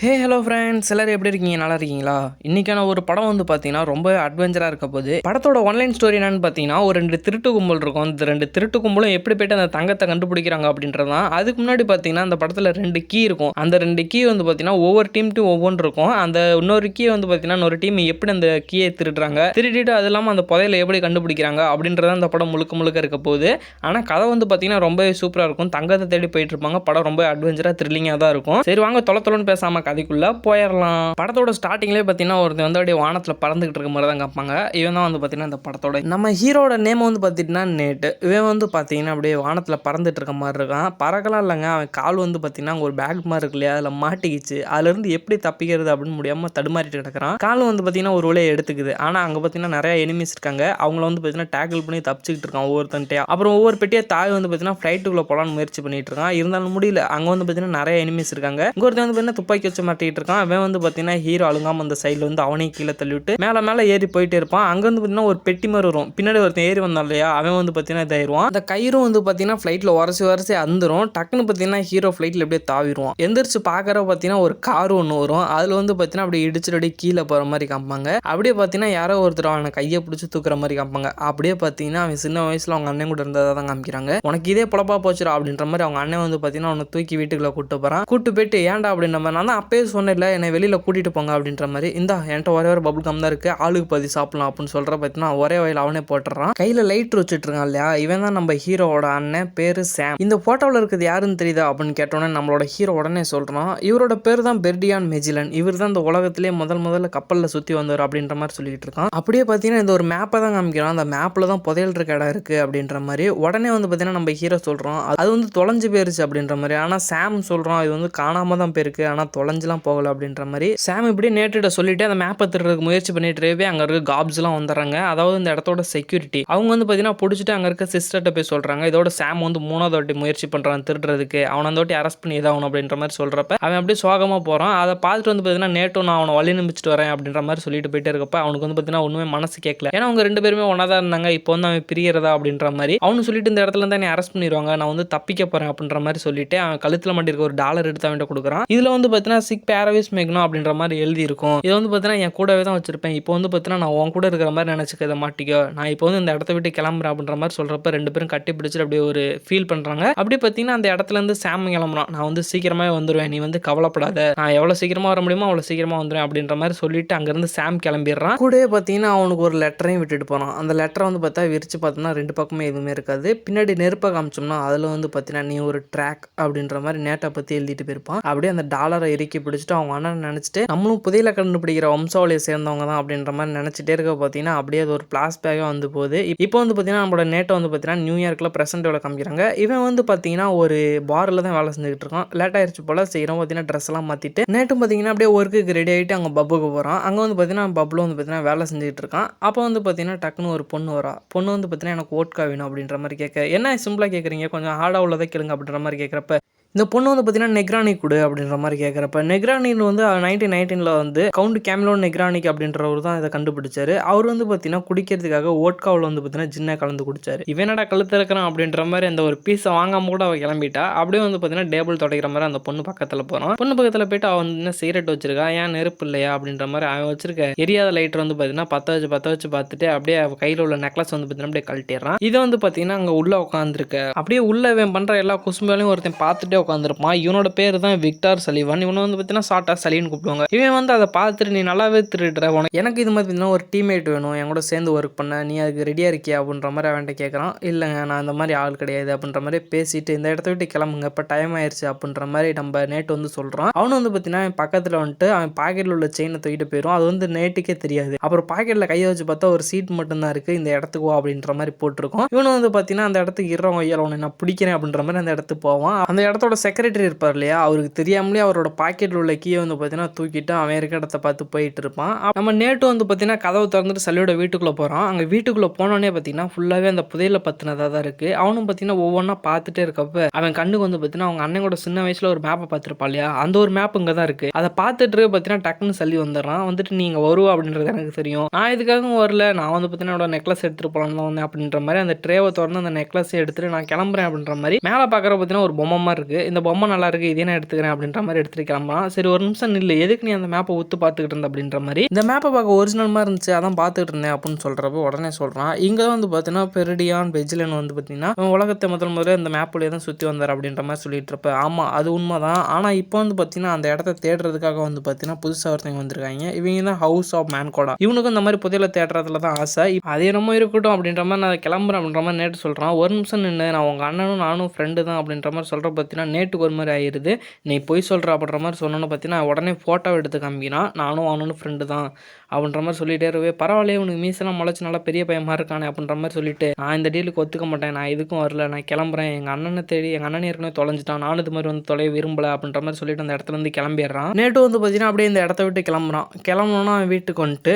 Hello friends எல்லாரும் எப்படி இருக்கீங்க? நல்லா இருக்கீங்களா? இன்றைக்கான ஒரு படம் வந்து பார்த்தீங்கன்னா ரொம்ப அட்வென்ச்சராக இருக்க போது. படத்தோட ஒன்லைன் ஸ்டோரி என்னன்னு பார்த்தீங்கன்னா, ஒரு 2 திருட்டு கும்பல் இருக்கும். அந்த 2 திருட்டு கும்பலும் எப்படி போய்ட்டு அந்த தங்கத்தை கண்டுபிடிக்கிறாங்க அப்படின்றது தான். அதுக்கு முன்னாடி பார்த்தீங்கன்னா, அந்த படத்தில் 2 கீ இருக்கும். அந்த 2 கீ வந்து பார்த்தீங்கன்னா, ஒவ்வொரு டீம்ட்டும் ஒவ்வொன்று இருக்கும். அந்த இன்னொரு கீ வந்து பார்த்தீங்கன்னா, இன்னொரு டீம் எப்படி அந்த கீயை திருடுறாங்க, திருடிட்டு அது இல்லாமல் அந்த புதையலை எப்படி கண்டுபிடிக்கிறாங்க அப்படின்றத அந்த படம் முழுக்க முழுக்க இருக்க போகுது. ஆனால் கதை வந்து பார்த்தீங்கன்னா ரொம்பவே சூப்பராக இருக்கும். தங்கத்தை தேடி போயிட்டு இருப்பாங்க. படம் ரொம்ப அட்வென்ச்சராக த்ரில்லிங்காக தான் இருக்கும். சரி வாங்க தொலைன்னு பேசாமல் கதைக்குள்ள போயிடலாம். படத்தோட ஸ்டார்டிங்லேயே பார்த்தீங்கன்னா ஒருத்தன் வந்து அப்படியே வானத்தில் பறந்துகிட்டு இருக்க மாதிரி தான் காப்பாங்க. இவன் தான் வந்து பார்த்தீங்கன்னா இந்த படத்தோட நம்ம ஹீரோட நேம் வந்து பார்த்தீங்கன்னா நேட்டு. இவன் வந்து பார்த்தீங்கன்னா அப்படியே வானத்தில் பறந்துட்டு இருக்க மாதிரி இருக்கான். பறக்கலாம் இல்லைங்க, அவன் கால் வந்து பார்த்தீங்கன்னா ஒரு பேக் மாதிரி இருக்கு இல்லையா, அதில் மாட்டிக்கிச்சு. அதுலேருந்து எப்படி தப்பிக்கிறது அப்படின்னு முடியாமல் தடுமாறிட்டு கிடக்கிறான். கால் வந்து பார்த்தீங்கன்னா ஒரு வழியை எடுத்துக்குது. ஆனால் அங்கே பார்த்தீங்கன்னா நிறைய எனிமீஸ் இருக்காங்க. அவங்கள வந்து பார்த்தீங்கன்னா டேக்கிள் பண்ணி தப்பிச்சுக்கிட்டு இருக்கான் ஒவ்வொருத்தன்ட்டையா. அப்புறம் ஒவ்வொரு பெட்டியா தாய் வந்து பார்த்தீங்கன்னா ஃப்ளைட்டுக்குள்ளே போகலான்னு முயற்சி பண்ணிட்டு இருக்கான். இருந்தாலும் முடியல. அங்கே வந்து பார்த்தீங்கன்னா நிறைய எனிமீஸ் இருக்காங்க. இங்கே ஒருத்தன் வந்து பார்த்தீங்கன்னா துப்பாக்கி வச்சு மாட்டிக்கிட்டு இருக்கான். அவன் வந்து பார்த்தீங்கன்னா ஹீரோ அழுங்காம அந்த சைடில் வந்து அவனையும் கீழே தள்ளிவிட்டு மேலே ஏறி போயிட்டே இருப்பான். அங்கே வந்து பார்த்தீங்கன்னா ஒரு பெட்டி மாதிரி வரும். பின்னாடி ஒருத்தன் ஏறி வந்தான் இல்லையா, அவன் வந்து பார்த்தீங்கன்னா இதாயிருவான். அந்த கயிறும் வந்து பார்த்தீங்கன்னா ஃப்ளைட்டில் உரசி அந்துரும். டக்குன்னு பார்த்தீங்கன்னா ஹீரோ ஃப்ளைட்டில் அப்படியே தாவிடுவான். எந்திரிச்சு பார்க்குற பார்த்தீங்கன்னா ஒரு கார் ஒன்று வரும். அதில் வந்து பார்த்தீங்கன்னா அப்படியே இடிச்சுட்டு அப்படியே கீழே போகிற மாதிரி காமிப்பாங்க. அப்படியே பார்த்தீங்கன்னா யாரோ ஒருத்தர் அவனை கையை பிடிச்சி தூக்குற மாதிரி காமிப்பாங்க. அப்படியே பார்த்தீங்கன்னா அவன் சின்ன வயசில் அவங்க அண்ணன் கூட இருந்ததை தான் காமிக்கிறாங்க. உனக்கு இதே பொழப்பா போச்சுடா அப்படின்ற மாதிரி அவங்க அண்ணன் வந்து பார்த்தீங்கன்னா அவனை தூக்கி வீட்டுக்குள்ள கூட்டு போகிறான். கூட்டு போயிட்டு ஏன்டா அப்படின்ற மாதிரி நான் தான் அப்பயே சொன்னேன் இல்லை என்னை வெளியில் கூட்டிகிட்டு போங்க அப்படின்ற மாதிரி. இந்தா என்கிட்ட ஒரே ஒரு பபுள் கம் தான் இருக்குது, ஆளுக்கு பாதி சாப்பிடலாம் அப்படின்னு சொல்கிற பார்த்தீங்கன்னா ஒரே வயல் அவனே போட்டுறான். கையில் லைட் வச்சுட்டு இருக்கான் இல்லையா, இவன் தான் நம்ம ஹீரோவோட அண்ணன், பேரு சாம். இந்த போட்டோவில் இருக்கிறது யாருன்னு தெரியுதா அப்படின்னு கேட்டோன்னே நம்மளோட ஹீரோ உடனே சொல்கிறான், இவரோட பேர் தான் பெர்டியான் மெஜிலன். இவர் தான் இந்த உலகத்திலே முதல்ல கப்பலில் சுற்றி வந்தவர் அப்படின்ற மாதிரி சொல்லிட்டு இருக்கான். அப்படியே பார்த்தீங்கன்னா இந்த ஒரு மேப்பை தான் காமிக்கிறான். அந்த மேப்பில் தான் புதையல் இருக்க இடம் இருக்குது அப்படின்ற மாதிரி. உடனே வந்து பார்த்தீங்கன்னா நம்ம ஹீரோ சொல்கிறோம் அது வந்து தொலைஞ்சு போயிருச்சு அப்படின்ற மாதிரி. ஆனால் சாம் சொல்கிறோம் இது வந்து காணாமல் தான் போயிருக்கு, ஆனால் தொலைஞ்சுலாம் போகலை அப்படின்ற மாதிரி. சாம் இப்படி நேற்றுட சொல்லிட்டு அந்த மேப்பை திருடுறதுக்கு முயற்சி பண்ணிட்டு அங்கே இருக்க காப்ஸ்லாம் வந்துடுறாங்க. அதாவது இந்த இடத்தோட செக்யூரிட்டி அவங்க வந்து பார்த்தீங்கன்னா பிடிச்சிட்டு அங்கே இருக்க சிஸ்டர்கிட்ட போய் சொல்கிறாங்க. இதோட சாம் வந்து 3வது வாட்டி முயற்சி பண்ணுறான் திருடுறதுக்கு, அவனை அந்த வாட்டி அரெஸ்ட் பண்ணி இதாகணும் அப்படின்ற மாதிரி சொல்கிறப்ப அவன் அப்படியே சோகமாக போகிறான். அதை பார்த்துட்டு வந்து பார்த்தீங்கன்னா நேட்டோ நான் அவனை வழி நிமிச்சிட்டு வரேன் அப்படின்ற மாதிரி சொல்லிட்டு போயிட்டே இருக்கப்ப அவனுக்கு வந்து பார்த்தீங்கன்னா ஒன்றுமே மனசு கேட்கல. ஏன்னா அவங்க 2 பேருமே ஒன்றா தான் இருந்தாங்க. இப்போ வந்து அவன் பிரியறதா அப்படின்ற மாதிரி அவனு சொல்லிட்டு இந்த இடத்துல இருந்தால் நீ அரெஸ்ட் பண்ணிடுவாங்க, நான் வந்து தப்பிக்க போகிறேன் அப்படின்ற மாதிரி சொல்லிட்டு அவன் கழுத்தில் மாட்டிருக்க ஒரு $1 எடுத்து அவன்கிட்ட கொடுக்குறான். இதில் வந்து பார்த்தீங்கன்னா சிக் பேரவிஸ் மேக்னோ அப்படின்ற மாதிரி எழுதி இருக்கும். இதை வந்து பார்த்தீங்கன்னா என் கூடவே தான் வச்சிருப்பேன், இப்போ வந்து பார்த்தீங்கன்னா நான் உன் கூட இருக்கிற மாதிரி நினச்சிக்க இதை மாட்டிக்கோ, நான் இப்போ வந்து இந்த இடத்த விட்டு கிளம்புறேன் அப்படின்ற மாதிரி சொல்கிறப்ப 2 பேரும் கட்டி பிடிச்சிட்டு அப்படியே ஒரு ஃபீல் பண்ணுறாங்க. அப்படி பார்த்தீங்கன்னா அந்த இடத்துல இருந்து சாம் கிளம்புறான். நான் வந்து சீக்கிரமாகவே வந்துடுவேன், நீ வந்து கவலைப்படாத, நான் எவ்வளோ சீக்கிரமாக வர முடியுமோ அவ்வளோ சீக்கிரமாக வந்துடுவேன் அப்படின்ற மாதிரி சொல்லிட்டு அங்கேருந்து சாம் கிளம்பிடுறான். கூடவே பார்த்தீங்கன்னா அவனுக்கு ஒரு லெட்டரையும் விட்டுட்டு போகிறான். அந்த லெட்டரை வந்து பார்த்தா விரிச்சு பார்த்தோம்னா 2 பக்கமே எதுவுமே இருக்காது. பின்னாடி நெருப்பை காமிச்சோம்னா அதில் வந்து பார்த்தீங்கன்னா நீ ஒரு ட்ராக் அப்படின்ற மாதிரி நேட்டை பற்றி எழுதிட்டு போயிருப்பான். அப்படியே அந்த $1 இறுக்கி பிடிச்சிட்டு அவங்க அண்ணன் நினச்சிட்டு நம்மளும் புதையல கண்டுபிடிக்கிற வம்சாவளியை சேர்ந்தவங்க தான் அப்படின்ற மாதிரி நினச்சிட்டே இருக்க பார்த்தீங்கன்னா அப்படியே அது ஒரு பிளாஸ் பேக்காக வந்து போகுது. இப்போ வந்து பார்த்தீங்கன்னா நம்மளோட நேட்டை வந்து பார்த்தீங்கன்னா நியூயார்க்கில் ப்ரெசென்ட் எவ்வளோ காமிக்கிறாங்க. இவன் வந்து பார்த்தீங்கன்னா ஒரு பாரில் தான் வேலை செஞ்சுக்கிட்டு இருக்கான். லேட் ஆயிடுச்சு போல் சீக்கிரம் பார்த்தீங்கன்னா ட்ரெஸ் எல்லாம் மாற்றிட்டு நேட்டும் பார்த்தீங்கன்னா அப்படியே ஒர்க்குக்கு ரெடி ஆகிட்டு அங்கே பப்புக்கு போகிறான். அங்கே வந்து பார்த்தீங்கன்னா பப்புல வந்து பார்த்தீங்கன்னா வேலை செஞ்சுக்கிட்டு இருக்கான். அப்போ வந்து பார்த்தீங்கன்னா டக்குன்னு ஒரு பொண்ணு வரா. பொண்ணு வந்து பார்த்தீங்கன்னா எனக்கு ஓட்கா வேணும் அப்படின்ற மாதிரி கேட்க, என்ன சிம்பிளாக கேட்குறீங்க, கொஞ்சம் ஹார்டாக உள்ளதை கேளுங்க அப்படின்ற மாதிரி கேட்குறப்ப இந்த பொண்ணு வந்து பார்த்தீங்கன்னா நெக்ரானி கொடு அப்படின்ற மாதிரி கேட்குறப்ப நெக்ரானின்னு வந்து 1919 வந்து கவுண்ட் கேமிலோ நெக்ரானிக் அப்படின்றவர் தான் இதை கண்டுபிடிச்சாரு. அவர் வந்து பார்த்தீங்கன்னா குடிக்கிறதுக்காக ஓட்காவில் வந்து பார்த்தீங்கன்னா ஜின்னை கலந்து குடிச்சாரு. இவனடா கழுத்து இருக்கிறான் அப்படின்ற மாதிரி அந்த ஒரு பீஸை வாங்காம கூட அவள் கிளம்பிட்டா. அப்படியே வந்து பார்த்தீங்கன்னா டேபிள் துடைக்கிற மாதிரி அந்த பொண்ணு பக்கத்தில் போகிறான். பொண்ணு பக்கத்தில் போயிட்டு அவன் வந்து சிகரெட் வச்சிருக்கா, ஏன் நெருப்பு இல்லையா அப்படின்ற மாதிரி அவன் வச்சிருக்க எரியாத லைட்டர் வந்து பார்த்தீங்கன்னா பற்ற வச்சு பார்த்துட்டு அப்படியே அவள் கையில் உள்ள நெக்லஸ் வந்து பார்த்தீங்கன்னா அப்படியே கழட்டிடுறான். இதை வந்து பார்த்தீங்கன்னா அங்கே உள்ள உட்காந்துருக்க அப்படியே உள்ள இவன் பண்ணுற எல்லா குசும்பலையும் ஒருத்தன் பார்த்துட்டே உட்காந்துருப்பான். இவனோட பேர் தான் விக்டர் சலிவன். இவனை வந்து பார்த்தீங்கன்னா ஷார்ட்டா சலின்னு கூப்பிடுவாங்க. இவன் வந்து அதை பார்த்துட்டு நீ நல்லாவே திருடுற, உனக்கு எனக்கு இது மாதிரி பார்த்தீங்கன்னா ஒரு டீம்மேட் வேணும், என் கூட சேர்ந்து ஒர்க் பண்ண, நீ அதுக்கு ரெடியாக இருக்கியா அப்படின்ற மாதிரி அவன்கிட்ட கேட்குறான். இல்லைங்க நான் இந்த மாதிரி ஆள் கிடையாது அப்படின்ற மாதிரி பேசிட்டு இந்த இடத்த விட்டு கிளம்புங்க இப்போ டைம் ஆயிடுச்சு அப்படின்ற மாதிரி நம்ம நேட்டு வந்து சொல்கிறான். அவனு வந்து பார்த்தீங்கன்னா பக்கத்தில் வந்துட்டு அவன் பாக்கெட்டில் உள்ள செயினை தூக்கிட்டு போயிடும். அது வந்து நேட்டுக்கே தெரியாது. அப்புறம் பாக்கெட்டில் கையை வச்சு பார்த்தா ஒரு சீட் மட்டும்தான் இருக்குது, இந்த இடத்துக்கு அப்படின்ற மாதிரி போட்டிருக்கோம். இவனு வந்து பார்த்தீங்கன்னா அந்த இடத்துக்கு உன்னை நான் பிடிக்கிறேன் அப்படின்ற மாதிரி அந்த இடத்துக்கு போவான். அந்த இடத்தோட செக்ரட்டரி இருப்பார் இல்லையா, அவருக்கு தெரியாமலே அவரோட பாக்கெட்டில் உள்ள கீயை வந்து பார்த்தீங்கன்னா தூக்கிட்டு அவன் இருக்க இடத்த பார்த்து போயிட்டு இருப்பான். நம்ம நேட்டு வந்து பார்த்தீங்கன்னா கதவை திறந்துட்டு சல்லியோட வீட்டுக்குள்ளே போகிறான். அங்கே வீட்டுக்குள்ளே போனோடனே பார்த்தீங்கன்னா ஃபுல்லாகவே அந்த புதையலை பற்றினதாக தான் இருக்குது. அவனும் பார்த்தீங்கன்னா ஒவ்வொன்றா பார்த்துட்டே இருக்கப்ப அவன் கண்ணுக்கு வந்து பார்த்தீங்கன்னா அவங்க அண்ணனோட சின்ன வயசில் ஒரு மேப்பை பார்த்துருப்பா இல்லையா, அந்த ஒரு மேப் இங்கே தான் இருக்குது. அதை பார்த்துட்டு பார்த்தீங்கன்னா டக்குன்னு சல்லி வந்துடுறான். வந்துட்டு நீங்கள் வருவா அப்படின்றது எனக்கு தெரியும், நான் இதுக்காக வரல, நான் வந்து பார்த்தீங்கன்னா என்னோட நெக்லஸ் எடுத்துகிட்டு போகலான்னு வந்தேன் அப்படின்ற மாதிரி அந்த ட்ரேவை திறந்து அந்த நெக்லஸை எடுத்துகிட்டு நான் கிளம்புறேன் அப்படின்ற மாதிரி மேலே பார்க்குற பார்த்தீங்கன்னா ஒரு பொம்மை மாதிரி இருக்குது. இருக்குது, இந்த பொம்மை நல்லா இருக்குது, இதே நான் எடுத்துக்கிறேன் அப்படின்ற மாதிரி எடுத்துகிட்டு கிளம்புறான். சரி ஒரு நிமிஷம் நில்லு, எதுக்கு நீ அந்த மேப்பை ஒத்து பார்த்துக்கிட்டு இருந்த அப்படின்ற மாதிரி. இந்த மேப்பை பார்க்க ஒரிஜினல் மாதிரி இருந்துச்சு, அதான் பார்த்துட்டு இருந்தேன் அப்படின்னு சொல்கிறப்ப உடனே சொல்கிறான். இங்கே வந்து பார்த்தீங்கன்னா பெரிடியான் பெஜிலன் வந்து பார்த்தீங்கன்னா உலகத்தை முதல்ல இந்த மேப்புலேயே தான் சுற்றி வந்தார் அப்படின்ற மாதிரி சொல்லிட்டு இருப்ப. ஆமாம் அது உண்மை தான். ஆனால் இப்போ வந்து பார்த்தீங்கன்னா அந்த இடத்த தேடுறதுக்காக வந்து பார்த்தீங்கன்னா புதுசாக ஒருத்தவங்க வந்திருக்காங்க. இவங்க தான் ஹவுஸ் ஆஃப் மேன்கோடா. இவனுக்கும் இந்த மாதிரி புதையலை தேடுறதுல தான் ஆசை. அதே ரொம்ப இருக்கட்டும் அப்படின்ற மாதிரி நான் கிளம்புறேன் அப்படின்ற மாதிரி நேற்று சொல்கிறான். ஒரு நிமிஷம் நின்று, நான் உங்கள் அண்ணனும் நானும் ஃப்ரெண்டு தான் அப்படின்ற மாதிரி சொல்கிற பார்த்தீங்கன்னா நேட்டுக்கு ஒரு மாதிரி ஆயிடுது. நீ பொய் சொல்கிற அப்படின்ற மாதிரி சொன்னோன்னு பார்த்தீங்கன்னா உடனே ஃபோட்டோ எடுத்து காமிக்கிறான். நானும் அவனும் ஃப்ரெண்டு தான் அப்படின்ற மாதிரி சொல்லிட்டே இருவே. பரவாயில்லையே உனக்கு மீசெல்லாம் முளைச்சி நல்லா பெரிய பையமாக இருக்கானே அப்படின்ற மாதிரி சொல்லிட்டு, நான் இந்த டீலுக்கு ஒத்துக்க மாட்டேன், நான் இதுக்கும் வரல, நான் கிளம்புறேன், எங்கள் அண்ணனை தேடி எங்கள் அண்ணன் ஏற்கனவே தொலைஞ்சிட்டான், நானும் இது மாதிரி வந்து தொலைய விரும்பலை அப்படின்ற மாதிரி சொல்லிட்டு அந்த இடத்துல இருந்து கிளம்பிடுறான். நேட்டு வந்து பார்த்தீங்கன்னா அப்படியே இந்த இடத்த விட்டு கிளம்புறான். கிளம்புனோன்னா வீட்டுக்கு வந்துட்டு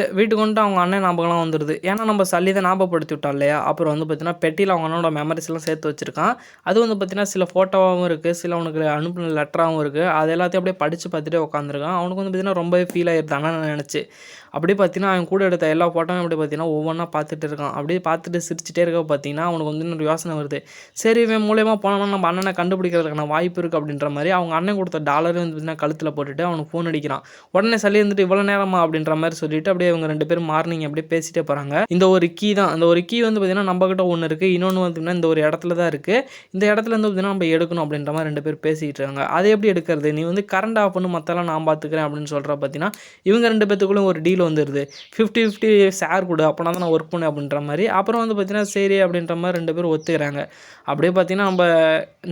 அவங்க அண்ணன் ஞாபகம்லாம் வந்துடுது. ஏன்னா நம்ம சல்லிதை ஞாபகப்படுத்தி விட்டோம் இல்லையா. அப்புறம் வந்து பார்த்தீங்கன்னா பெட்டியில் அவங்க அண்ணனோட மெமரிஸ் எல்லாம் சேர்த்து வச்சிருக்கான். அது வந்து பார்த்தீங்கன்னா சில ஃபோட்டோவாகவும் இருக்குது, சில அவனுக்கு அனுப்பின லெட்டராகவும் இருக்குது. அது எல்லாத்தையும் அப்படியே படித்து பார்த்துட்டே உட்காந்துருக்கான். அவனுக்கு வந்து பார்த்தீங்கன்னா ரொம்பவே ஃபீல் ஆகிடுது அண்ணன் நினச்சி. அப்படியே பார்த்தீங்கன்னா அவன் கூட எடுத்த எல்லா ஃபோட்டோவும் அப்படி பார்த்தீங்கன்னா ஒவ்வொன்றா பார்த்துட்டு இருக்கான். அப்படியே பார்த்துட்டு சிரிச்சிட்டே இருக்க பார்த்தீங்கன்னா அவனுக்கு வந்து இன்னொரு யோசனை வருது. சரி இவன் மூலயமா போனோம்னா நம்ம அண்ணனை கண்டுபிடிக்கிறதுக்கான வாய்ப்பு இருக்குது அப்படின்ற மாதிரி அவங்க அண்ணன் கொடுத்த டாலரும் வந்து பார்த்தீங்கன்னா கழுத்தில் போட்டுட்டு அவனுக்கு ஃபோன் அடிக்கிறான். உடனே சளி இருந்துட்டு இவ்வளோ நேரமா அப்படின்ற மாதிரி சொல்லிட்டு அப்படியே அவங்க 2 பேரும் மார்னிங் அப்படியே பேசிட்டே போகிறாங்க. இந்த ஒரு கீ தான், அந்த ஒரு கீ வந்து பார்த்தீங்கன்னா நம்மக்கிட்ட ஒன்று இருக்குது, இன்னொன்று வந்து பார்த்தீங்கன்னா இந்த ஒரு இடத்துல தான் இருக்குது, இந்த இடத்துல இருந்து பார்த்தீங்கன்னா நம்ம எடுக்கணும் அப்படின்ற மாதிரி 2 பேர் பேசிக்கிட்டு இருக்காங்க. அதை எப்படி எடுக்கிறது, நீ வந்து கரண்ட் ஆஃப் பண்ணு, மற்றெல்லாம் நான் பார்த்துக்கிறேன் அப்படின்னு சொல்கிற பார்த்தீங்கன்னா இவங்க 2 பேத்துக்குள்ளே ஒரு டீல் வந்துடுது. 50-50 ஷேர் கொடு, அப்போனா தான் நான் ஒர்க் பண்ணேன் அப்படின்ற மாதிரி. அப்புறம் வந்து பார்த்தீங்கன்னா சரி அப்படின்ற மாதிரி 2 பேரும் ஒத்துக்கிறாங்க. அப்படியே பார்த்தீங்கன்னா நம்ம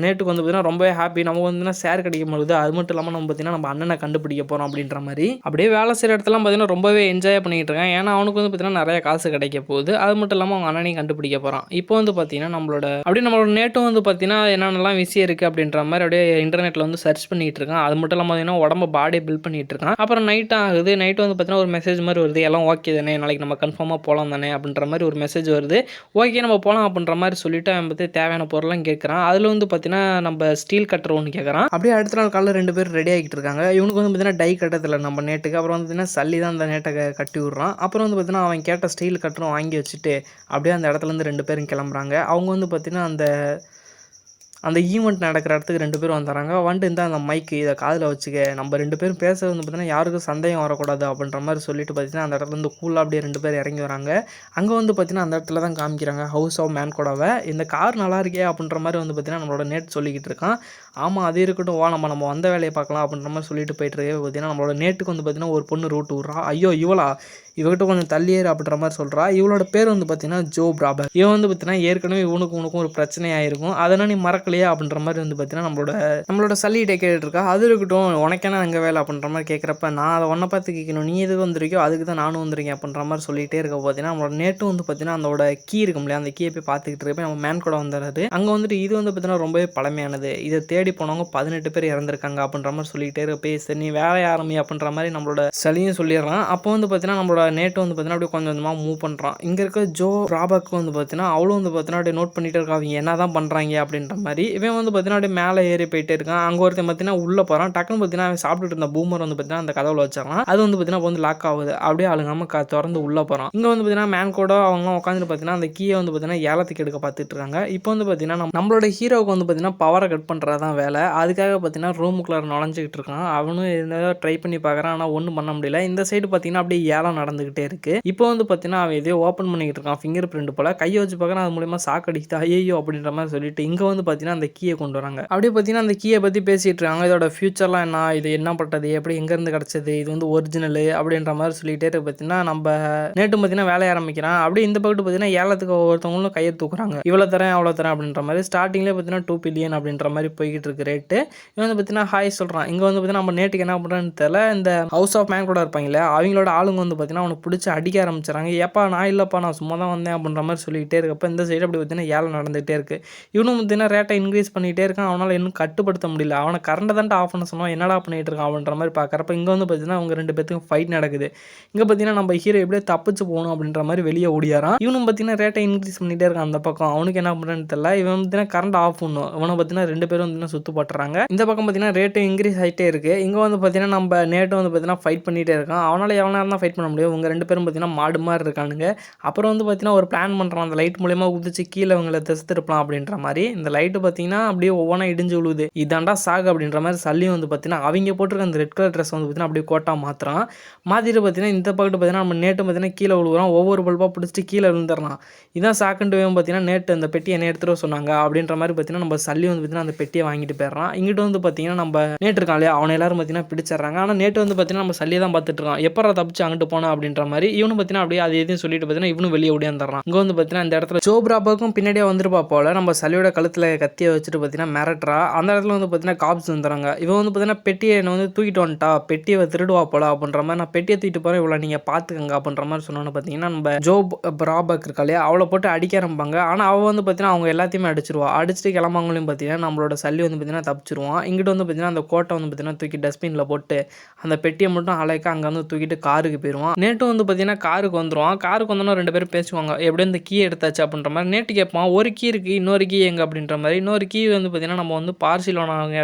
நேட்டுக்கு வந்து பார்த்தீங்கன்னா ரொம்பவே ஹாப்பி, நமக்கு வந்து ஷேர் கிடைக்கும் பொழுது. அது மட்டும் இல்லாமல் நம்ம பார்த்தீங்கன்னா நம்ம அண்ணனை கண்டுபிடிக்க போகிறோம் அப்படின்ற மாதிரி அப்படியே வேலை செய்கிற இடத்துலாம் பார்த்தீங்கன்னா ரொம்பவே என்ஜாய் பண்ணிக்கிட்டு இருக்கான். ஏன்னா அவனுக்கு வந்து பார்த்தீங்கன்னா நிறைய காசு கிடைக்க போகுது. அது மட்டும் இல்லாமல் அவங்க அண்ணனையும் கண்டுபிடிக்க போகிறான். இப்போ வந்து பார்த்தீங்கன்னா நம்மளோட நேட்டும் வந்து பார்த்தீங்கன்னா என்னென்னலாம் விஷயம் இருக்குது அப்படின்ற மாதிரி அப்படியே இன்டர்நெட்டில் வந்து சர்ச் பண்ணிகிட்டு இருக்கான். அது மட்டும் இல்லாமல் பார்த்தீங்கன்னா உடம்பு பாடியை பில்ட் பண்ணிகிட்டு இருக்கான். அப்புறம் நைட் ஆகுது. நைட்டு வந்து பார்த்தீங்கன்னா ஒரு மெசேஜ் மாதிரி வருது, எல்லாம் ஓகே தானே, நாளைக்கு நம்ம கன்ஃபார்மாக போகலாம் தானே அப்படின்ற மாதிரி ஒரு மெசேஜ் வருது. ஓகே நம்ம போகலாம் அப்படின்ற மாதிரி சொல்லிட்டு அவன் பற்றி தேவையான பொருள்லாம் கேட்குறான். அதில் வந்து பார்த்தீங்கன்னா நம்ம ஸ்டீல் கட்டர் ஒன்று கேட்குறான். அப்படியே அடுத்த நாள் காலையில் 2 பேர் ரெடி ஆகிட்டு இருக்காங்க. இவனுக்கு வந்து பார்த்தீங்கன்னா டை கட்டத்தில் நம்ம நேட்டுக்கு. அப்புறம் வந்து பார்த்தீங்கன்னா சல்லி தான் அந்த நேட்டை கட்டி விட்றான். அப்புறம் வந்து பார்த்தீங்கன்னா அவன் கேட்ட ஸ்டீல் கட்டரும் வாங்கி வச்சுட்டு அப்படியே அந்த இடத்துலேருந்து 2 பேரும் கிளம்புறாங்க. அவங்க வந்து பார்த்தீங்கன்னா அந்த ஈவெண்ட் நடக்கிற இடத்துக்கு 2 பேரும் வந்துடுறாங்க. வந்துட்டு அந்த மைக்கு இதை காதில் வச்சுக்க, நம்ம 2 பேரும் பேசுறது வந்து பார்த்தீங்கன்னா யாருக்கும் சந்தேகம் வரக்கூடாது அப்படின்ற மாதிரி சொல்லிட்டு பார்த்தீங்கன்னா அந்த இடத்துலேருந்து கூலாக அப்படியே 2 பேர் இறங்கி வராங்க. அங்கே வந்து பார்த்தீங்கன்னா அந்த இடத்துல தான் காமிக்கிறாங்க ஹவுஸ் ஆஃப் மேன்கோடாவை. இந்த கார் நல்லா இருக்கே அப்படின்ற மாதிரி வந்து பார்த்தீங்கன்னா நம்மளோட நேட் சொல்லிக்கிட்டு இருக்கான். ஆமாம் அது இருக்கட்டும், வா நம்ம வந்த வேலையை பார்க்கலாம் அப்படின்ற மாதிரி சொல்லிட்டு போயிட்டு இருக்கே பார்த்தீங்கன்னா நம்மளோட நேட்டுக்கு வந்து பார்த்தீங்கன்னா ஒரு பொண்ணு ரூட் விட்றா. ஐயோ இவகிட்ட கொஞ்சம் தள்ளியேறு அப்படின்ற மாதிரி சொல்கிறா. இவளோட பேர் வந்து பார்த்தீங்கன்னா ஜோ பிராபர். இவன் வந்து பார்த்தீங்கன்னா ஏற்கனவே உனக்கும் ஒரு பிரச்சனையாயிருக்கும், அதெல்லாம் நீ மறக்கலையே அப்படின்ற மாதிரி வந்து பார்த்தீங்கன்னா நம்மளோட சல்லிகிட்ட கேட்டுருக்கா. அது இருக்கட்டும், உனக்கேனா அங்கே வேலை அப்படின்ற மாதிரி கேட்குறப்ப நான் அதை ஒன்றை பார்த்து கேட்கணும், நீ எதுக்கு வந்திருக்கோ அதுக்கு தான் நானும் வந்திருக்கேன் அப்படின்ற மாதிரி சொல்லிகிட்டே இருக்க பார்த்தீங்கன்னா நம்மளோட நேட்டும் வந்து பார்த்தீங்கன்னா அதோட கீ இருக்கும் இல்லையா, அந்த கீயை போய் பார்த்துக்கிட்டு இருக்கப்ப நம்ம மேன் கூட வந்துடுறாரு. அங்கே வந்துட்டு இது வந்து பார்த்தீங்கன்னா ரொம்பவே பழமையானது, இதை தேடி போனவங்க 18 பேர் இறந்துருக்காங்க அப்படின்ற மாதிரி சொல்லிக்கிட்டே இருக்க. சரி நீ வேலை ஆரம்பி அப்படின்ற மாதிரி நம்மளோட சலியும் சொல்லிடுறான். அப்போ வந்து பார்த்தீங்கன்னா நம்மளோட நேட்டு வந்து பார்த்தீங்கன்னா அப்படியே கொஞ்சம் கொஞ்சமாக மூவ் பண்ணுறான். இங்கே இருக்க ஜோ ராபர்க்கு வந்து பார்த்தீங்கன்னா அவளும் வந்து பார்த்தீங்கன்னா அப்படியே நோட் பண்ணிகிட்டே இருக்கா, அவங்க என்ன தான் பண்ணுறாங்க அப்படின்ற மாதிரி. இவன் வந்து பார்த்தீங்கன்னா அப்படியே மேலே ஏறி போயிட்டே இருக்கான். அங்கே ஒருத்தன் பார்த்தீங்கன்னா உள்ளே போகிறான். டக்குன்னு பார்த்தீங்கன்னா அவன் சாப்பிட்டுட்டு இருந்த பூமர் வந்து பார்த்தீங்கன்னா அந்த கதவுல வச்சிடறான். அது வந்து பார்த்தீங்கன்னா இப்போ வந்து லாக் ஆகுது. அப்படியே ஆளுங்காம திறந்து உள்ளே போகிறான். இங்கே வந்து பார்த்தீங்கன்னா மேன் கூட அவங்க உட்காந்துட்டு பார்த்தீங்கன்னா அந்த கீயை வந்து பார்த்தீங்கன்னா ஏலத்துக்கு எடுக்க பார்த்துட்டு இருக்காங்க. இப்போ வந்து பார்த்தீங்கன்னா நம்மளோட ஹீரோவுக்கு வந்து பார்த்தீங்கன்னா பவரை கட் பண்ணுறது தான் வேலை. அதுக்காக பார்த்தீங்கன்னா ரூமுக்குள்ளே நுழைஞ்சிக்கிட்டு இருக்கான். அவனும் ஏதாவது ட்ரை பண்ணி பார்க்குறான், ஆனால் ஒன்றும் பண்ண முடியல. இந்த சைடு பார்த்தீங்கன்னா அப்படியே ஏலம் நடந்துகிட்டே இருக்கு. இப்போ வந்து பார்த்தீங்கன்னா அவன் எதையோ ஓப்பன் பண்ணிக்கிட்டு இருக்கான், ஃபிங்கர் பிரிண்ட் போல. கையை வச்சு பார்க்குறான், அது மூலியமாக சாக்கடிக்குது. ஐயோ அப்படின்ற மாதிரி சொல்லிட்டு இங்கே வந்து பார்த்தீங்கன்னா அந்த கீயை கொண்டு வராங்க. அப்படியே பார்த்தீங்கன்னா அந்த கீயை பற்றி பேசிகிட்டு இருக்காங்க. இதோட ஃபியூச்சர்லாம் என்ன, இது என்ன பட்டது, எப்படி எங்கேருந்து கிடச்சது, இது வந்து ஒரிஜினல் அப்படின்ற மாதிரி சொல்லிகிட்டே இருக்கு. பார்த்தீங்கன்னா நம்ம நேட்டு பார்த்தீங்கன்னா வேலையை ஆரம்பிக்கிறான். அப்படியே இந்த பக்கத்து பார்த்தீங்கன்னா ஏலத்துக்கு ஒவ்வொருத்தவங்களும் கையை தூக்குறாங்க. இவ்வளோ தரேன் அவ்வளோ தரேன் அப்படின்ற மாதிரி. ஸ்டார்டிங்லேயே பார்த்தீங்கன்னா 2 பில்லியன் அப்படின்ற மாதிரி போய்கிட்டு இருக்கு ரேட்டு. இவன் வந்து பார்த்தீங்கன்னா ஹாய் சொல்கிறான். இங்கே வந்து பார்த்தீங்கன்னா நம்ம நேட்டுக்கு என்ன பண்ணுறான்னு தெரியல. இந்த ஹவுஸ் ஆஃப் மேன் கூட இருப்பாங்களே அவங்களோட ஆளுங்க வந்து பார்த்தீங்கன்னா அவனுக்கு பிடிச்சி அடிக்க ஆரம்பிச்சிடறாங்க. ஏப்பா நான் இல்லைப்பா, நான் சும்மா தான் வந்தேன் அப்படின்ற மாதிரி சொல்லிக்கிட்டே இருக்கப்போ இந்த சைடு அப்படி பார்த்தீங்கன்னா ஏலம் நடந்துகிட்டே இருக்குது. இவனும் பார்த்தீங்கன்னா ரேட்டை இன்க்ரீஸ் பண்ணிகிட்டே இருக்கான். அவனால் இன்னும் கட்டுப்படுத்த முடியல. அவனை கரண்டை தான் ஆஃப் பண்ண சொன்னால் என்னடா பண்ணிகிட்டு இருக்கான் அப்படின்ற மாதிரி பார்க்குறப்ப இங்கே வந்து பார்த்தீங்கன்னா அவங்க 2 பேத்துக்கும் ஃபைட் நடக்குது. இங்கே பார்த்தீங்கன்னா நம்ம ஹீரோ எப்படியே தப்பிச்சு போகணும் அப்படின்ற மாதிரி வெளியே ஓடியாரான். இவனும் பார்த்தீங்கன்னா ரேட்டை இன்க்ரீஸ் பண்ணிகிட்டே இருக்கான் அந்த பக்கம். அவனுக்கு என்ன பண்ணுறேன்னு தெரியல. இவன் பார்த்தீங்கன்னா கரண்ட் ஆஃப் பண்ணும். இவனை பார்த்தீங்கன்னா 2 பேரும் வந்து பார்த்தீங்கன்னா சுத்து போட்டுறாங்க. இந்த பக்கம் பார்த்தீங்கன்னா ரேட்டு இன்க்ரீஸ் ஆகிட்டே இருக்குது. இங்கே வந்து பார்த்தீங்கன்னா நம்ம நேட்டு வந்து பார்த்தீங்கன்னா ஃபைட் பண்ணிகிட்டே இருக்கான். அவனால் எவ்வளோ நேரம் தான் ஃபைட் பண்ண முடியும். இவங்க 2 பேரும் பார்த்தீங்கன்னா மாடு மாதிரி இருக்கானுங்க. அப்புறம் வந்து பார்த்தீங்கன்னா ஒரு பிளான் பண்ணுறான். அந்த லைட் மூலியமாக குதிச்சு கீழே இவங்களை திருப்பலாம் அப்படின்ற மாதிரி. இந்த லைட்டு பார்த்தீங்கன்னா அப்படியே ஒவ்வொன்றா இடிஞ்சு விழுவுது. இதாண்டா சாகு அப்படின்ற மாதிரி சல்லியும் வந்து பார்த்தீங்கன்னா அவங்க போட்டிருக்க அந்த ரெட் கலர் ட்ரெஸ் வந்து பார்த்தீங்கன்னா அப்படியே கோட்டா மாற்றுறான். மாற்றிட்டு பார்த்தீங்கன்னா இந்த பக்கத்து பார்த்தீங்கன்னா நம்ம நேட்டு பார்த்தீங்கன்னா கீழே விழுவுறோம். ஒவ்வொரு பல்பாக பிடிச்சிட்டு கீழே விழுந்துடலாம். இதான் செகண்ட் வேவ் பார்த்தீங்கன்னா நேட்டு அந்த பெட்டி என்ன எடுத்துகிட்டு சொன்னாங்க அப்படின்ற மாதிரி பார்த்தீங்கன்னா நம்ம சல்லி வந்து பார்த்தீங்கன்னா அந்த பெட்டியை வாங்கிட்டு போயிடுறான். இங்கிட்ட வந்து பார்த்தீங்கன்னா நம்ம நேட்டு இருக்கான் இல்லையா, அவனை எல்லாரும் பார்த்தீங்கன்னா பிடிச்சிடுறாங்க. ஆனால் நேட்டு வந்து பார்த்தீங்கன்னா நம்ம சல்லியை தான் பார்த்துட்டு இருக்கான். எப்போ தப்பிச்சு அங்கிட்டு போனோம் அப்படின்ற மாதிரி இவனு பார்த்தீங்கன்னா அப்படியே அது எதையும் சொல்லிட்டு பார்த்தீங்கன்னா இவனு வெளியே ஓடியாந்துறான். இங்கே வந்து பார்த்தீங்கன்னா இந்த இடத்துல ஜோப்ராபாவுக்கும் பின்னாடியே வந்துருப்பா போல நம்ம சல்லியோட கழுத்தில் கத்தியை வச்சுட்டு பார்த்தீங்கன்னா மிரட்டுறா. அந்த இடத்துல வந்து பார்த்தீங்கன்னா காப்ஸ் வந்துடுறாங்க. இவன் வந்து பார்த்தீங்கன்னா பெட்டியை என்னை வந்து தூக்கிட்டு வந்துட்டா, பெட்டியை திருடுவா போல அப்படின்ற மாதிரி, நான் பெட்டியை தூக்கிட்டு போகிறேன் இவ்வளோ நீங்கள் பார்த்துக்கங்க அப்படின்ற மாதிரி சொன்னோன்னு பார்த்தீங்கன்னா நம்ம ஜோப்ராபாக் இருக்கா இல்லையா, அவளை போட்டு அடிக்க ஆரம்பிப்பாங்க. ஆனால் அவள் வந்து பார்த்தீங்கன்னா அவங்க எல்லாத்தையுமே அடிச்சிருவா. அடிச்சுட்டு கிளம்பவங்களையும் பார்த்தீங்கன்னா நம்மளோட சல்லி வந்து பார்த்தீங்கன்னா தப்பிச்சிருவான். இங்கிட்ட வந்து பார்த்தீங்கன்னா அந்த கோட்டை வந்து பார்த்தீங்கன்னா தூக்கி டஸ்ட்பினில் போட்டு அந்த பெட்டியை மட்டும் அலைக்க அங்கே வந்து தூக்கிட்டு காருக்கு போயிடுவான். நேட்டும் வந்து பார்த்தீங்கன்னா காருக்கு வந்துடுவான். காருக்கு வந்தோன்னா 2 பேரும் பேசுவாங்க, எப்படியும் இந்த கீ எடுத்தாச்சு அப்படின்ற மாதிரி. நேட்டு கேட்பான், ஒரு கீ இருக்குது இன்னொரு கீ எங்கே அப்படின்ற மாதிரி. இன்னொரு கீ வந்து பார்த்தீங்கன்னா நம்ம வந்து பார்சிலோனா